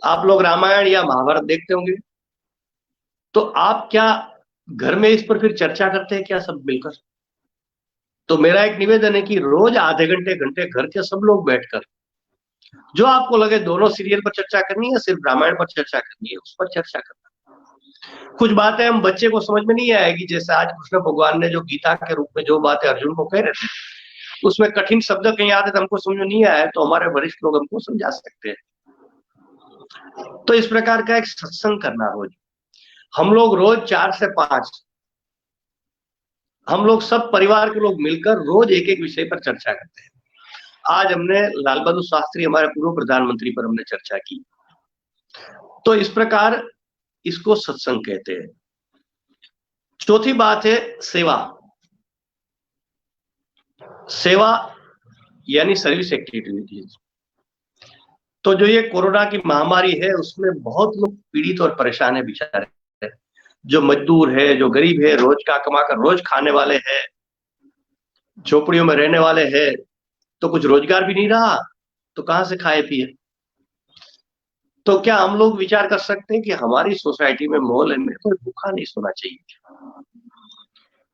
आप लोग रामायण या महाभारत देखते होंगे, तो आप क्या घर में इस पर फिर चर्चा करते हैं क्या सब मिलकर? तो मेरा एक निवेदन है कि रोज आधे घंटे घंटे घर के सब लोग बैठकर, जो आपको लगे दोनों सीरियल पर चर्चा करनी है, सिर्फ रामायण पर चर्चा करनी है, उस पर चर्चा करना। कुछ बातें हम बच्चे को समझ में नहीं आएगी, जैसे आज कृष्ण भगवान ने जो गीता के रूप में जो बातें अर्जुन को कह रहे थे, उसमें कठिन शब्द कहीं आते तो हमको समझ में नहीं आया, तो हमारे वरिष्ठ लोग हमको समझा सकते हैं। तो इस प्रकार का एक सत्संग करना रोज। हम लोग रोज 4 से 5, हम लोग सब परिवार के लोग मिलकर रोज एक एक विषय पर चर्चा करते हैं। आज हमने लाल बहादुर शास्त्री, हमारे पूर्व प्रधानमंत्री, पर हमने चर्चा की। तो इस प्रकार इसको सत्संग कहते हैं। चौथी बात है सेवा। सेवा यानी सर्विस एक्टिविटीज। तो जो ये कोरोना की महामारी है, उसमें बहुत लोग पीड़ित और परेशान है बेचारे, जो मजदूर है, जो गरीब है, रोज का कमाकर रोज खाने वाले हैं, झोपड़ियों में रहने वाले हैं, तो कुछ रोजगार भी नहीं रहा, तो कहां से खाए पिए? तो क्या हम लोग विचार कर सकते हैं कि हमारी सोसाइटी में, मोहल्ले में कोई भूखा नहीं सोना चाहिए?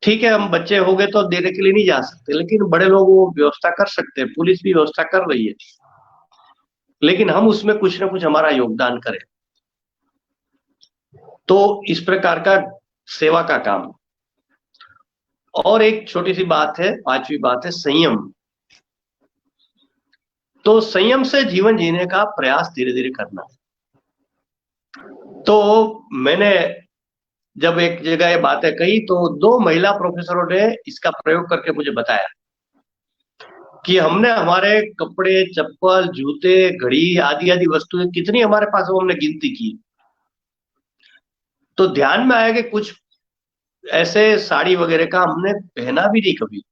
ठीक है, हम बच्चे हो गए तो देने के लिए नहीं जा सकते, लेकिन बड़े लोग वो व्यवस्था कर सकते हैं, पुलिस भी व्यवस्था कर रही है, लेकिन हम उसमें कुछ ना कुछ हमारा योगदान करें। तो इस प्रकार का सेवा का काम। और एक छोटी सी बात है, 5वीं बात है संयम। तो संयम से जीवन जीने का प्रयास धीरे धीरे करना। तो मैंने जब एक जगह ये बातें कही, तो 2 महिला प्रोफेसरों ने इसका प्रयोग करके मुझे बताया कि हमने हमारे कपड़े, चप्पल, जूते, घड़ी आदि आदि वस्तुएं कितनी हमारे पास, वो हमने गिनती की, तो ध्यान में आया कि कुछ ऐसे साड़ी वगैरह का हमने पहना भी नहीं कभी,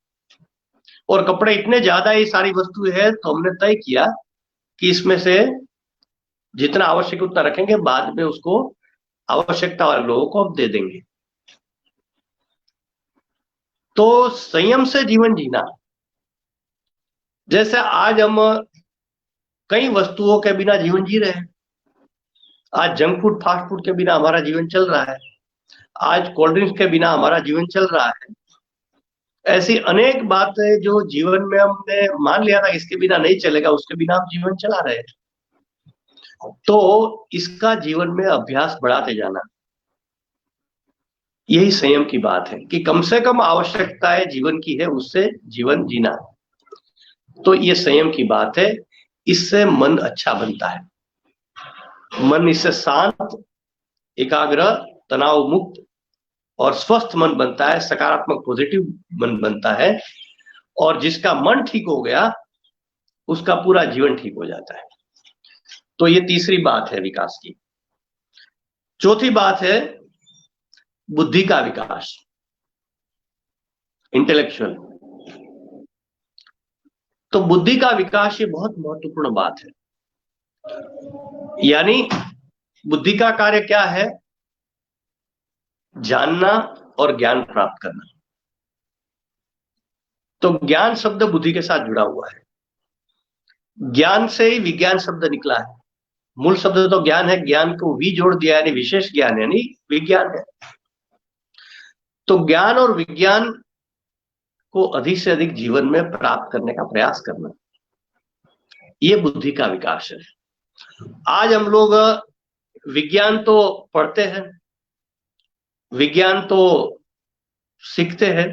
और कपड़े इतने ज्यादा, ये सारी वस्तुएं है, तो हमने तय किया कि इसमें से जितना आवश्यक उतना रखेंगे, बाद में उसको आवश्यकता वाले लोगों को हम दे देंगे। तो संयम से जीवन जीना। जैसे आज हम कई वस्तुओं के बिना जीवन जी रहे हैं। आज जंक फूड, फास्ट फूड के बिना हमारा जीवन चल रहा है। आज कोल्ड ड्रिंक्स के बिना हमारा जीवन चल रहा है। ऐसी अनेक बातें जो जीवन में हमने मान लिया था इसके बिना नहीं चलेगा, उसके बिना हम जीवन चला रहे हैं। तो इसका जीवन में अभ्यास बढ़ाते जाना, यही संयम की बात है कि कम से कम आवश्यकताएं जीवन की है, उससे जीवन जीना। तो ये संयम की बात है, इससे मन अच्छा बनता है, मन इससे शांत, एकाग्र, तनाव मुक्त और स्वस्थ मन बनता है, सकारात्मक पॉजिटिव मन बनता है। और जिसका मन ठीक हो गया उसका पूरा जीवन ठीक हो जाता है। तो ये तीसरी बात है विकास की। चौथी बात है बुद्धि का विकास, इंटेलेक्चुअल। तो बुद्धि का विकास ये बहुत महत्वपूर्ण बात है। यानी बुद्धि का कार्य क्या है? जानना और ज्ञान प्राप्त करना। तो ज्ञान शब्द बुद्धि के साथ जुड़ा हुआ है। ज्ञान से ही विज्ञान शब्द निकला है। मूल शब्द तो ज्ञान है, ज्ञान को वी जोड़ दिया यानी विशेष ज्ञान यानी विज्ञान है। तो ज्ञान और विज्ञान को अधिक से अधिक जीवन में प्राप्त करने का प्रयास करना, ये बुद्धि का विकास है। आज हम लोग विज्ञान तो पढ़ते हैं, विज्ञान तो सीखते हैं,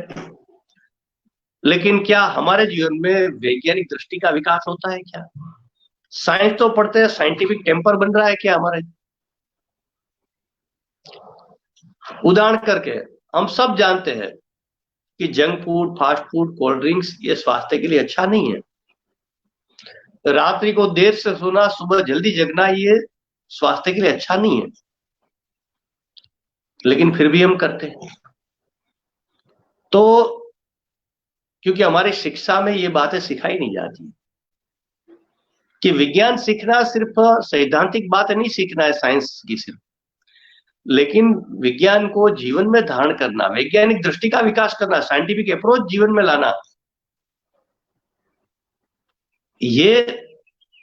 लेकिन क्या हमारे जीवन में वैज्ञानिक दृष्टि का विकास होता है क्या? साइंस तो पढ़ते हैं, साइंटिफिक टेम्पर बन रहा है क्या हमारे? उदाहरण करके हम सब जानते हैं कि junk food, fast food, cold drinks ये स्वास्थ्य के लिए अच्छा नहीं है। रात्रि को देर से सोना, सुबह जल्दी जगना, ये स्वास्थ्य के लिए अच्छा नहीं है, लेकिन फिर भी हम करते हैं। तो क्योंकि हमारी शिक्षा में ये बातें सिखाई नहीं जाती कि विज्ञान सीखना सिर्फ सैद्धांतिक बात नहीं सीखना है साइंस की सिर्फ, लेकिन विज्ञान को जीवन में धारण करना, वैज्ञानिक दृष्टि का विकास करना, साइंटिफिक अप्रोच जीवन में लाना, ये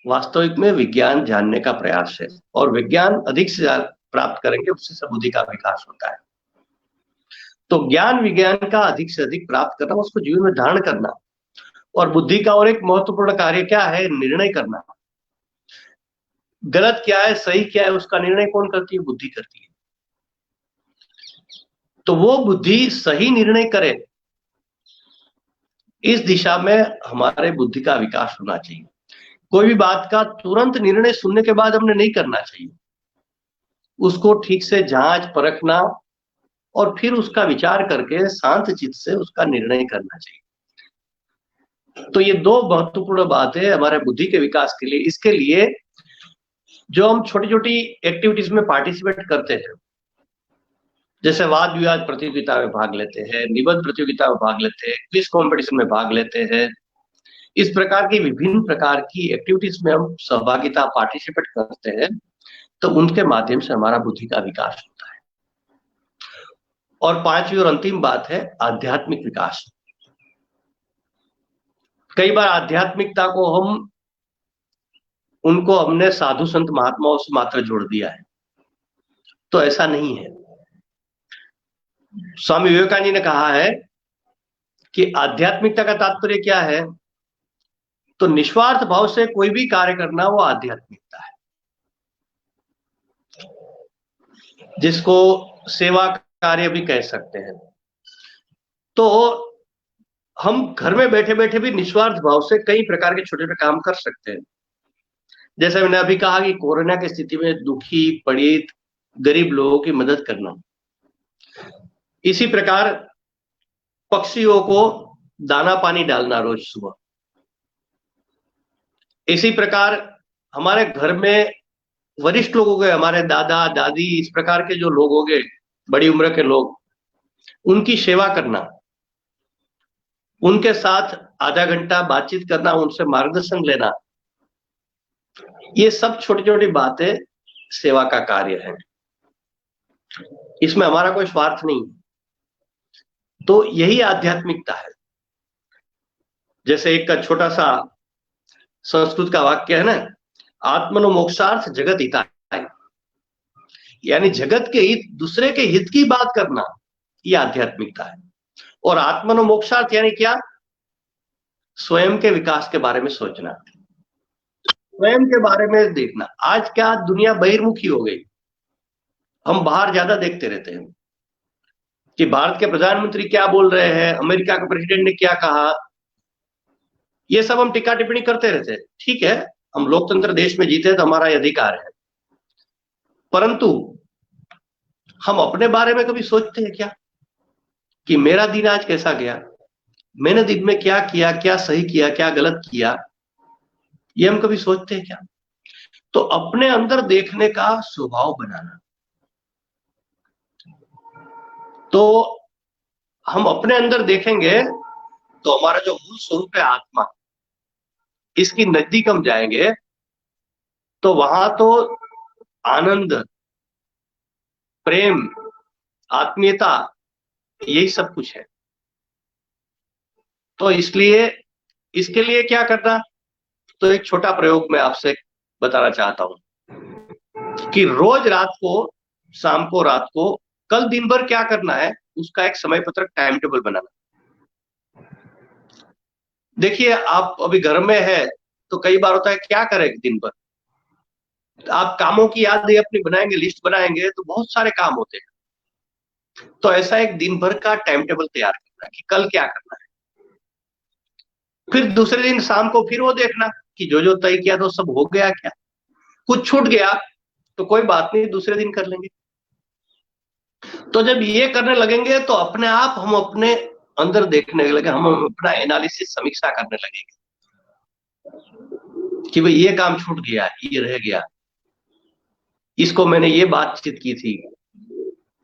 वास्तविक में विज्ञान जानने का प्रयास है। और विज्ञान अधिक से ज्यादा प्राप्त करेंगे उससे सब बुद्धि का विकास होता है। तो ज्ञान विज्ञान का अधिक से अधिक प्राप्त करना, उसको जीवन में धारण करना। और बुद्धि का और एक महत्वपूर्ण कार्य क्या है? निर्णय करना। गलत क्या है, सही क्या है, उसका निर्णय कौन करती है? बुद्धि करती है। तो वो बुद्धि सही निर्णय करे, इस दिशा में हमारे बुद्धि का विकास होना चाहिए। कोई भी बात का तुरंत निर्णय सुनने के बाद हमने नहीं करना चाहिए, उसको ठीक से जांच परखना और फिर उसका विचार करके शांत चित्त से उसका निर्णय करना चाहिए। तो ये दो महत्वपूर्ण बातें हमारे बुद्धि के विकास के लिए। इसके लिए जो हम छोटी छोटी एक्टिविटीज में पार्टिसिपेट करते हैं, जैसे वाद विवाद प्रतियोगिता में भाग लेते हैं, निबंध प्रतियोगिता में भाग लेते हैं, क्विज कॉम्पिटिशन में भाग लेते हैं, इस प्रकार की विभिन्न प्रकार की एक्टिविटीज में हम सहभागिता पार्टिसिपेट करते हैं, तो उनके माध्यम से हमारा बुद्धि का विकास होता है। और पांचवी और अंतिम बात है आध्यात्मिक विकास। कई बार आध्यात्मिकता को हमने साधु संत महात्माओं से मात्र जोड़ दिया है, तो ऐसा नहीं है। स्वामी विवेकानंद जी ने कहा है कि आध्यात्मिकता का तात्पर्य क्या है? तो निस्वार्थ भाव से कोई भी कार्य करना, वो आध्यात्मिकता है, जिसको सेवा कार्य भी कह सकते हैं। तो हम घर में बैठे बैठे भी निस्वार्थ भाव से कई प्रकार के छोटे छोटे काम कर सकते हैं। जैसे मैंने अभी कहा कि कोरोना की स्थिति में दुखी, पीड़ित, गरीब लोगों की मदद करना। इसी प्रकार पक्षियों को दाना पानी डालना रोज सुबह। इसी प्रकार हमारे घर में वरिष्ठ लोग हो गए, हमारे दादा दादी, इस प्रकार के जो लोग हो गए, बड़ी उम्र के लोग, उनकी सेवा करना, उनके साथ आधा घंटा बातचीत करना, उनसे मार्गदर्शन लेना, ये सब छोटी छोटी बातें सेवा का कार्य है। इसमें हमारा कोई स्वार्थ नहीं। तो यही आध्यात्मिकता है। जैसे एक छोटा सा संस्कृत का वाक्य है ना, आत्मनो मोक्षार्थ जगत हिताय, यानी जगत के हित, दूसरे के हित की बात करना, ये आध्यात्मिकता है। और आत्मनो मोक्षार्थ यानी क्या? स्वयं के विकास के बारे में सोचना, स्वयं के बारे में देखना। आज क्या दुनिया बहिर्मुखी हो गई, हम बाहर ज्यादा देखते रहते हैं कि भारत के प्रधानमंत्री क्या बोल रहे हैं, अमेरिका के प्रेसिडेंट ने क्या कहा, ये सब हम टिक्का टिप्पणी करते रहते हैं। ठीक है, हम लोकतंत्र देश में जीते तो हमारा ये अधिकार है, परंतु हम अपने बारे में कभी सोचते हैं क्या कि मेरा दिन आज कैसा गया, मैंने दिन में क्या किया, क्या सही किया, क्या गलत किया, ये हम कभी सोचते हैं क्या? तो अपने अंदर देखने का स्वभाव बनाना। तो हम अपने अंदर देखेंगे तो हमारा जो मूल स्वरूप है आत्मा, इसकी नजदीक हम जाएंगे तो वहां तो आनंद, प्रेम, आत्मीयता, यही सब कुछ है। तो इसलिए इसके लिए क्या करना, तो एक छोटा प्रयोग मैं आपसे बताना चाहता हूं कि रोज रात को, शाम को, रात को, कल दिन भर क्या करना है उसका एक समय पत्रक, टाइम टेबल बनाना। देखिए, आप अभी घर में है तो कई बार होता है क्या करें दिन भर, आप कामों की यादें अपनी बनाएंगे, लिस्ट बनाएंगे तो बहुत सारे काम होते हैं। तो ऐसा एक दिन भर का टाइम टेबल तैयार करना कि कल क्या करना है। फिर दूसरे दिन शाम को फिर वो देखना कि जो जो तय किया तो सब हो गया क्या, कुछ छूट गया तो कोई बात नहीं, दूसरे दिन कर लेंगे। तो जब ये करने लगेंगे तो अपने आप हम अपने अंदर देखने लगे, हम अपना एनालिसिस, समीक्षा करने लगेंगे कि भाई ये काम छूट गया, ये रह गया, इसको मैंने ये बातचीत की थी,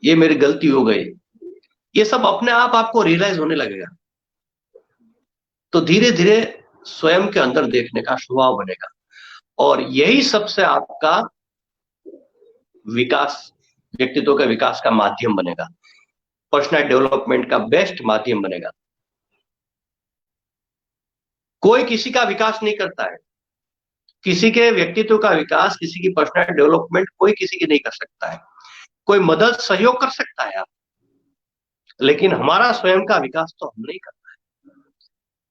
ये मेरी गलती हो गई। ये सब अपने आप आपको रियलाइज होने लगेगा। तो धीरे धीरे स्वयं के अंदर देखने का स्वभाव बनेगा और यही सबसे आपका विकास, व्यक्तित्व के विकास का माध्यम बनेगा, पर्सनल डेवलपमेंट का बेस्ट माध्यम बनेगा। कोई किसी का विकास नहीं करता है, किसी के व्यक्तित्व का विकास, किसी की पर्सनल डेवलपमेंट कोई किसी की नहीं कर सकता है। कोई मदद, सहयोग कर सकता है आप, लेकिन हमारा स्वयं का विकास तो हम नहीं करता है।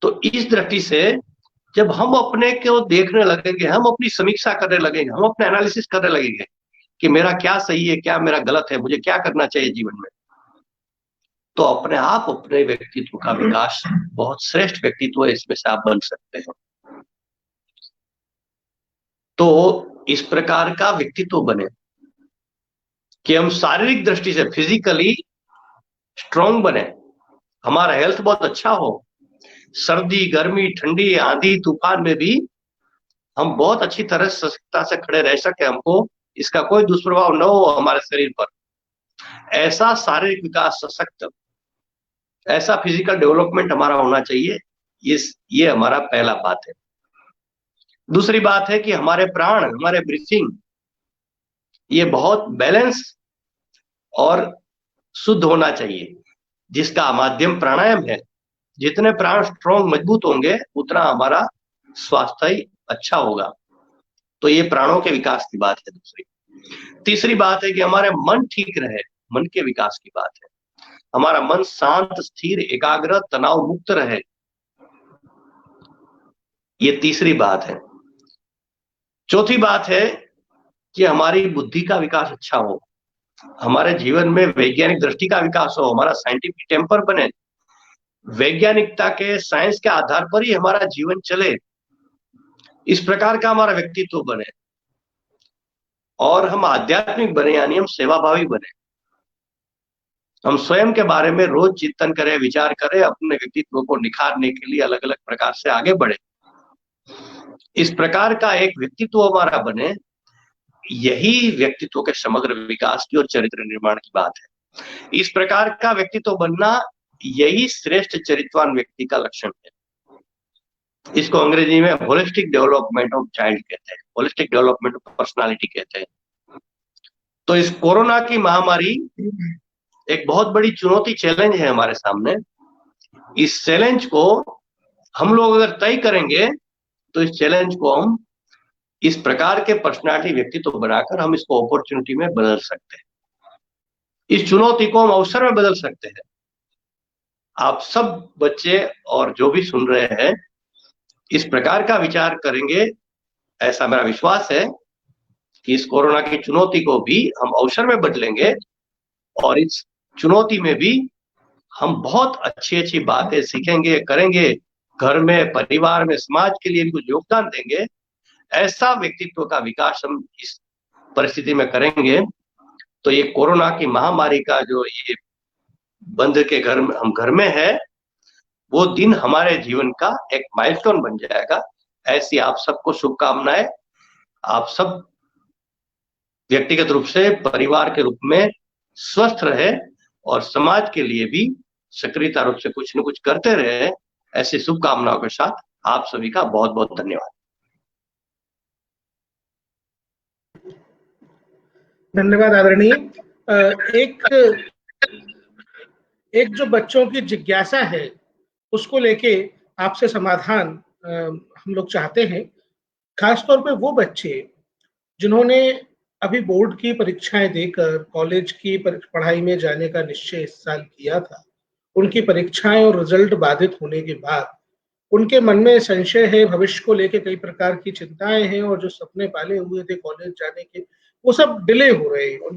तो इस दृष्टि से जब हम अपने को देखने लगेंगे, हम अपनी समीक्षा करने लगेंगे, हम अपने एनालिसिस करने लगेंगे कि मेरा क्या सही है, क्या मेरा गलत है, मुझे क्या करना चाहिए जीवन में, तो अपने आप अपने व्यक्तित्व का विकास, बहुत श्रेष्ठ व्यक्तित्व है इसमें से आप बन सकते हैं। तो इस प्रकार का व्यक्तित्व बने कि हम शारीरिक दृष्टि से फिजिकली स्ट्रांग बने, हमारा हेल्थ बहुत अच्छा हो, सर्दी, गर्मी, ठंडी, आंधी, तूफान में भी हम बहुत अच्छी तरह सशक्तता से खड़े रह सके, हमको इसका कोई दुष्प्रभाव न हो हमारे शरीर पर। ऐसा शारीरिक विकास, सशक्त, ऐसा फिजिकल डेवलपमेंट हमारा होना चाहिए। ये हमारा पहला बात है। दूसरी बात है कि हमारे प्राण, हमारे ब्रीथिंग, ये बहुत बैलेंस और शुद्ध होना चाहिए, जिसका माध्यम प्राणायाम है। जितने प्राण स्ट्रॉन्ग, मजबूत होंगे उतना हमारा स्वास्थ्य अच्छा होगा। तो ये प्राणों के विकास की बात है। दूसरी, तीसरी बात है कि हमारे मन ठीक रहे, मन के विकास की बात है। हमारा मन शांत, स्थिर, एकाग्र, तनाव मुक्त रहे, ये तीसरी बात है। चौथी बात है कि हमारी बुद्धि का विकास अच्छा हो, हमारे जीवन में वैज्ञानिक दृष्टि का विकास हो, हमारा साइंटिफिक टेम्पर बने, वैज्ञानिकता के, साइंस के आधार पर ही हमारा जीवन चले, इस प्रकार का हमारा व्यक्तित्व बने और हम आध्यात्मिक बने, यानी हम सेवाभावी बने। हम स्वयं के बारे में रोज चिंतन करें, विचार करें, अपने व्यक्तित्व को निखारने के लिए अलग अलग प्रकार से आगे बढ़े। इस प्रकार का एक व्यक्तित्व हमारा बने, यही व्यक्तित्व के समग्र विकास की और चरित्र निर्माण की बात है। इस प्रकार का व्यक्तित्व बनना, यही श्रेष्ठ चरित्रवान व्यक्ति का लक्षण है। इसको अंग्रेजी में होलिस्टिक डेवलपमेंट ऑफ चाइल्ड कहते हैं, होलिस्टिक डेवलपमेंट ऑफ पर्सनालिटी कहते हैं। तो इस कोरोना की महामारी एक बहुत बड़ी चुनौती, चैलेंज है हमारे सामने। इस चैलेंज को हम लोग अगर तय करेंगे तो इस चैलेंज को हम इस प्रकार के पर्सनालिटी, व्यक्तित्व बनाकर हम इसको अपॉर्चुनिटी में बदल सकते हैं, इस चुनौती को हम अवसर में बदल सकते हैं। आप सब बच्चे और जो भी सुन रहे हैं इस प्रकार का विचार करेंगे, ऐसा मेरा विश्वास है कि इस कोरोना की चुनौती को भी हम अवसर में बदलेंगे और इस चुनौती में भी हम बहुत अच्छी अच्छी बातें सीखेंगे, करेंगे, घर में, परिवार में, समाज के लिए भी कुछ योगदान देंगे। ऐसा व्यक्तित्व का विकास हम इस परिस्थिति में करेंगे तो ये कोरोना की महामारी का जो ये बंद के घर में हम घर में है, वो दिन हमारे जीवन का एक माइलस्टोन बन जाएगा। ऐसी आप सबको शुभकामनाएं। आप सब व्यक्तिगत रूप से, परिवार के रूप में स्वस्थ रहे और समाज के लिए भी सक्रियता रूप से कुछ न कुछ करते रहे। ऐसी शुभकामनाओं के साथ आप सभी का बहुत बहुत धन्यवाद। धन्यवाद आदरणीय। एक एक जो बच्चों की जिज्ञासा है उसको लेके आपसे समाधान हम लोग चाहते हैं। खासतौर पे वो बच्चे जिन्होंने अभी बोर्ड की परीक्षाएं देकर कॉलेज की पढ़ाई में जाने का निश्चय इस साल किया था, उनकी परीक्षाएं और रिजल्ट बाधित होने के बाद उनके मन में संशय है, भविष्य को लेकर कई प्रकार की चिंताएं हैं और जो सपने पाले हुए थे कॉलेज जाने के वो सब डिले हो रहे हैं। और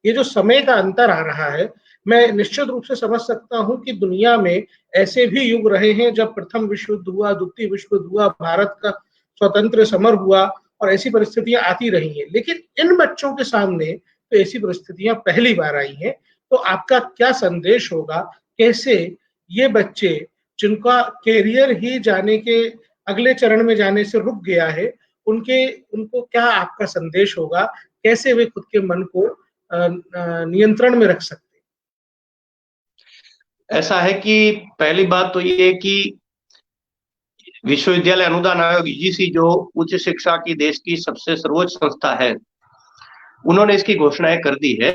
ये जो समय का अंतर आ रहा है, मैं निश्चित रूप से समझ सकता हूं कि दुनिया में ऐसे भी युग रहे हैं जब प्रथम विश्व युद्ध हुआ, द्वितीय विश्व युद्ध हुआ, भारत का स्वतंत्र समर हुआ और ऐसी परिस्थितियां आती रही हैं। लेकिन इन बच्चों के सामने तो ऐसी परिस्थितियां पहली बार आई हैं। तो आपका क्या संदेश होगा? कैसे ये बच्चे जिनका कैरियर ही जाने के अगले चरण में जाने से रुक गया है, उनको क्या आपका संदेश होगा? कैसे वे खुद के मन को नियंत्रण में रख सकते? ऐसा है कि पहली बात तो ये है कि विश्वविद्यालय अनुदान आयोग यूजीसी, जो उच्च शिक्षा की देश की सबसे सर्वोच्च संस्था है, उन्होंने इसकी घोषणाएं कर दी है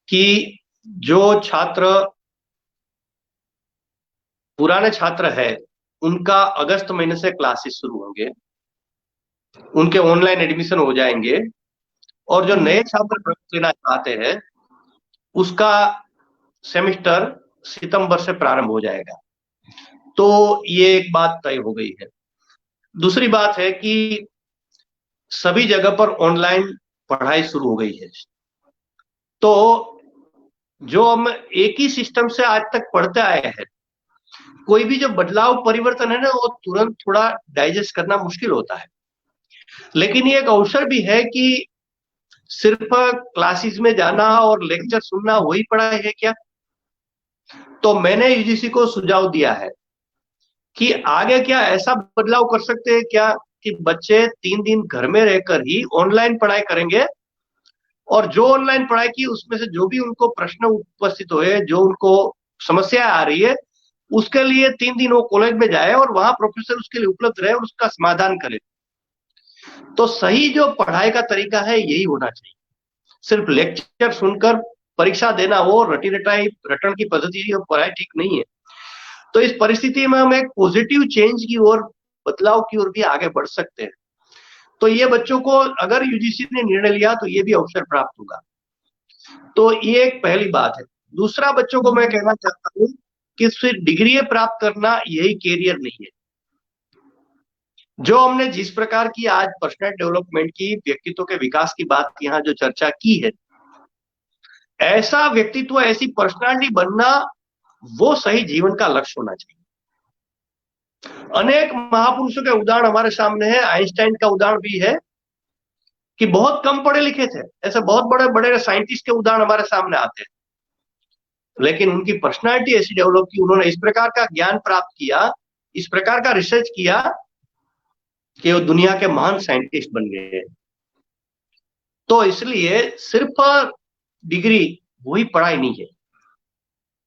कि जो छात्र पुराने छात्र है उनका अगस्त महीने से क्लासेस शुरू होंगे, उनके ऑनलाइन एडमिशन हो जाएंगे और जो नए छात्र प्रवेश लेना चाहते हैं उसका सेमेस्टर सितंबर से प्रारंभ हो जाएगा। तो ये एक बात तय हो गई है। दूसरी बात है कि सभी जगह पर ऑनलाइन पढ़ाई शुरू हो गई है। तो जो हम एक ही सिस्टम से आज तक पढ़ते आए हैं, कोई भी जो बदलाव परिवर्तन है ना, वो तुरंत थोड़ा डाइजेस्ट करना मुश्किल होता है। लेकिन ये एक अवसर भी है कि सिर्फ क्लासेस में जाना और लेक्चर सुनना वही पढ़ाई है क्या? तो मैंने यूजीसी को सुझाव दिया है कि आगे क्या ऐसा बदलाव कर सकते हैं क्या कि बच्चे 3 दिन घर में रहकर ही ऑनलाइन पढ़ाई करेंगे और जो ऑनलाइन पढ़ाई की उसमें से जो भी उनको प्रश्न उपस्थित हुए, जो उनको समस्या आ रही है, उसके लिए 3 दिन वो कॉलेज में जाए और वहां प्रोफेसर उसके लिए उपलब्ध रहे और उसका समाधान करे। तो सही जो पढ़ाई का तरीका है यही होना चाहिए। सिर्फ लेक्चर सुनकर परीक्षा देना, वो रटी रटाई रटन की पद्धति और पढ़ाई ठीक नहीं है। तो इस परिस्थिति में हम एक पॉजिटिव चेंज की ओर, बदलाव की ओर भी आगे बढ़ सकते हैं। तो ये बच्चों को अगर यूजीसी ने निर्णय लिया तो ये भी अवसर प्राप्त होगा। तो ये एक पहली बात है। दूसरा, बच्चों को मैं कहना चाहता हूँ कि सिर्फ डिग्री प्राप्त करना यही कैरियर नहीं है। जो हमने जिस प्रकार की आज पर्सनल डेवलपमेंट की, व्यक्तित्व के विकास की बात यहाँ जो चर्चा की है, ऐसा व्यक्तित्व, ऐसी पर्सनालिटी बनना, वो सही जीवन का लक्ष्य होना चाहिए। अनेक महापुरुषों के उदाहरण हमारे सामने है। आइंस्टाइन का उदाहरण भी है कि बहुत कम पढ़े लिखे थे, ऐसे बहुत बड़े बड़े साइंटिस्ट के उदाहरण हमारे सामने आते हैं, लेकिन उनकी पर्सनालिटी ऐसी डेवलप की, उन्होंने इस प्रकार का ज्ञान प्राप्त किया, इस प्रकार का रिसर्च किया कि वो दुनिया के महान साइंटिस्ट बन गए। तो इसलिए सिर्फ डिग्री वही पढ़ाई नहीं है।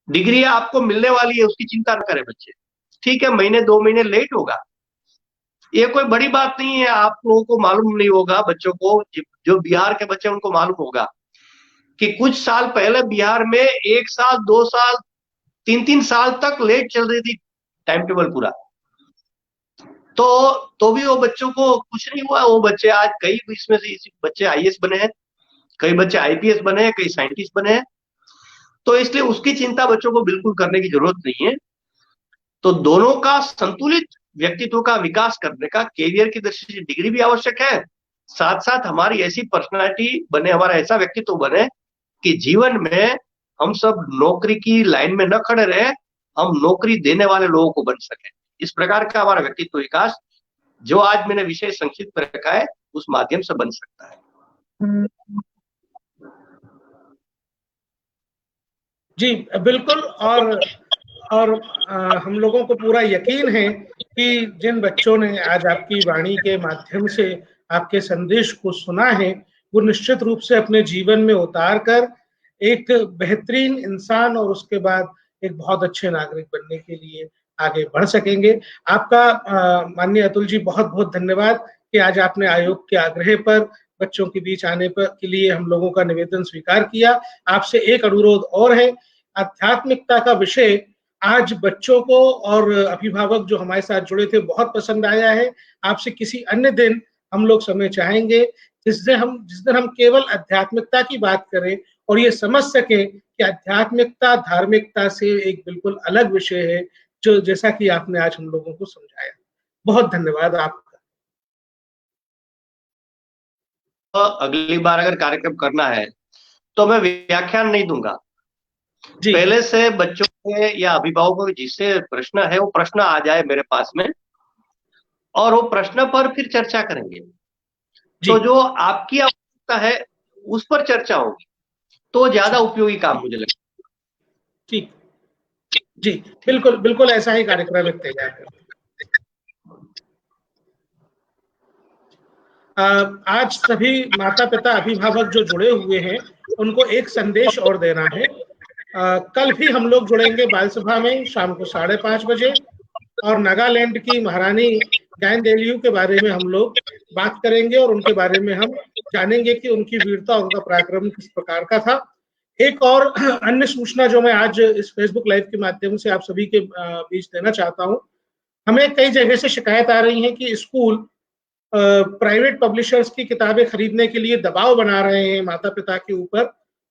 डिग्री आपको मिलने वाली है, उसकी चिंता न करें बच्चे। ठीक है, महीने 2 महीने लेट होगा, ये कोई बड़ी बात नहीं है। आप लोगों को मालूम नहीं होगा, बच्चों को, जो बिहार के बच्चे उनको मालूम होगा कि कुछ साल पहले बिहार में 1 साल, 2 साल, 3 3 साल तक लेट चल रही थी टाइम टेबल पूरा। तो भी वो बच्चों को कुछ नहीं हुआ। वो बच्चे आज, कई इसमें से बच्चे आईएएस बने हैं, कई बच्चे आईपीएस बने हैं, कई साइंटिस्ट बने हैं। तो इसलिए उसकी चिंता बच्चों को बिल्कुल करने की जरूरत नहीं है। तो दोनों का संतुलित व्यक्तित्व का विकास करने का कैरियर की दृष्टि से डिग्री भी आवश्यक है, साथ साथ हमारी ऐसी पर्सनालिटी बने, हमारा ऐसा व्यक्तित्व बने कि जीवन में हम सब नौकरी की लाइन में न खड़े रहे, हम नौकरी देने वाले लोगों को बन सके। इस प्रकार का हमारा व्यक्तित्व विकास, जो आज मैंने विषय संक्षिप्त में रखा है, उस माध्यम से बन सकता है। जी बिल्कुल। और हम लोगों को पूरा यकीन है कि जिन बच्चों ने आज आपकी वाणी के माध्यम से आपके संदेश को सुना है, वो निश्चित रूप से अपने जीवन में उतार कर एक बेहतरीन इंसान और उसके बाद एक बहुत अच्छे नागरिक बनने के लिए आगे बढ़ सकेंगे। आपका माननीय अतुल जी बहुत बहुत धन्यवाद कि आज आपने आयोग के आग्रह पर बच्चों के बीच आने पर के लिए हम लोगों का निवेदन स्वीकार किया। आपसे एक अनुरोध और है, आध्यात्मिकता का विषय आज बच्चों को और अभिभावक जो हमारे साथ जुड़े थे बहुत पसंद आया है। आपसे किसी अन्य दिन हम लोग समय चाहेंगे जिस दिन हम केवल आध्यात्मिकता की बात करें और ये समझ सकें कि आध्यात्मिकता धार्मिकता से एक बिल्कुल अलग विषय है, जो जैसा कि आपने आज हम लोगों को समझाया। बहुत धन्यवाद आपका। अगली बार अगर कार्यक्रम करना है तो मैं व्याख्यान नहीं दूंगा, जी पहले से बच्चों के या अभिभावकों के जिससे प्रश्न है वो प्रश्न आ जाए मेरे पास में, और वो प्रश्न पर फिर चर्चा करेंगे। जी तो जो आपकी आवश्यकता है उस पर चर्चा होगी, तो ज्यादा उपयोगी काम मुझे लगता है। ठीक जी, बिल्कुल बिल्कुल ऐसा ही कार्यक्रम एक तैयार करें। आज सभी माता पिता अभिभावक जो जुड़े हुए हैं उनको एक संदेश और देना है। कल भी हम लोग जुड़ेंगे बाल सभा में शाम को 5:30 बजे, और नागालैंड की महारानी गैन देलियू के बारे में हम लोग बात करेंगे और उनके बारे में हम जानेंगे कि उनकी वीरता, उनका पराक्रम किस प्रकार का था। एक और अन्य सूचना जो मैं आज इस फेसबुक लाइव के माध्यम से आप सभी के बीच देना चाहता हूं, हमें कई जगह से शिकायत आ रही है कि स्कूल प्राइवेट पब्लिशर्स की किताबें खरीदने के लिए दबाव बना रहे हैं माता पिता के ऊपर।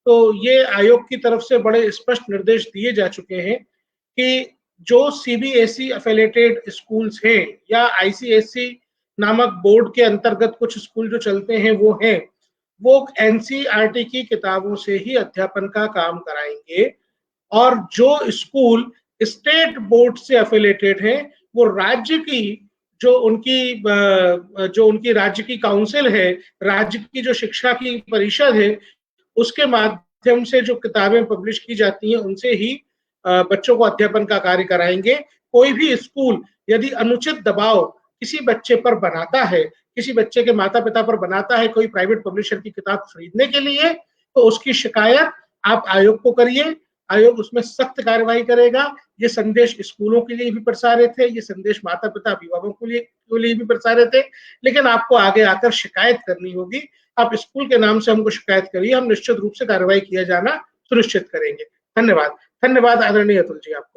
तो ये आयोग की तरफ से बड़े स्पष्ट निर्देश दिए जा चुके हैं कि जो सीबीएसई एफिलिएटेड स्कूल्स हैं या आईसीएसई नामक बोर्ड के अंतर्गत कुछ स्कूल जो चलते हैं वो एनसीईआरटी की किताबों से ही अध्यापन का काम कराएंगे, और जो स्कूल स्टेट बोर्ड से एफिलिएटेड है वो राज्य की जो उनकी राज्य की काउंसिल है, राज्य की जो शिक्षा की परिषद है, उसके माध्यम से जो किताबें पब्लिश की जाती हैं उनसे ही बच्चों को अध्यापन का कार्य कराएंगे। कोई भी स्कूल यदि अनुचित दबाव किसी बच्चे पर बनाता है, किसी बच्चे के माता पिता पर बनाता है कोई प्राइवेट पब्लिशर की किताब खरीदने के लिए, तो उसकी शिकायत आप आयोग को करिए, आयोग उसमें सख्त कार्रवाई करेगा। ये संदेश स्कूलों के लिए भी प्रसारित है, ये संदेश माता पिता अभिभावकों के लिए भी प्रसारित है, लेकिन आपको आगे आकर शिकायत करनी होगी। आप स्कूल के नाम से हमको शिकायत करिए, हम निश्चित रूप से कार्रवाई किया जाना सुनिश्चित करेंगे। धन्यवाद। धन्यवाद आदरणीय अतुल जी। आप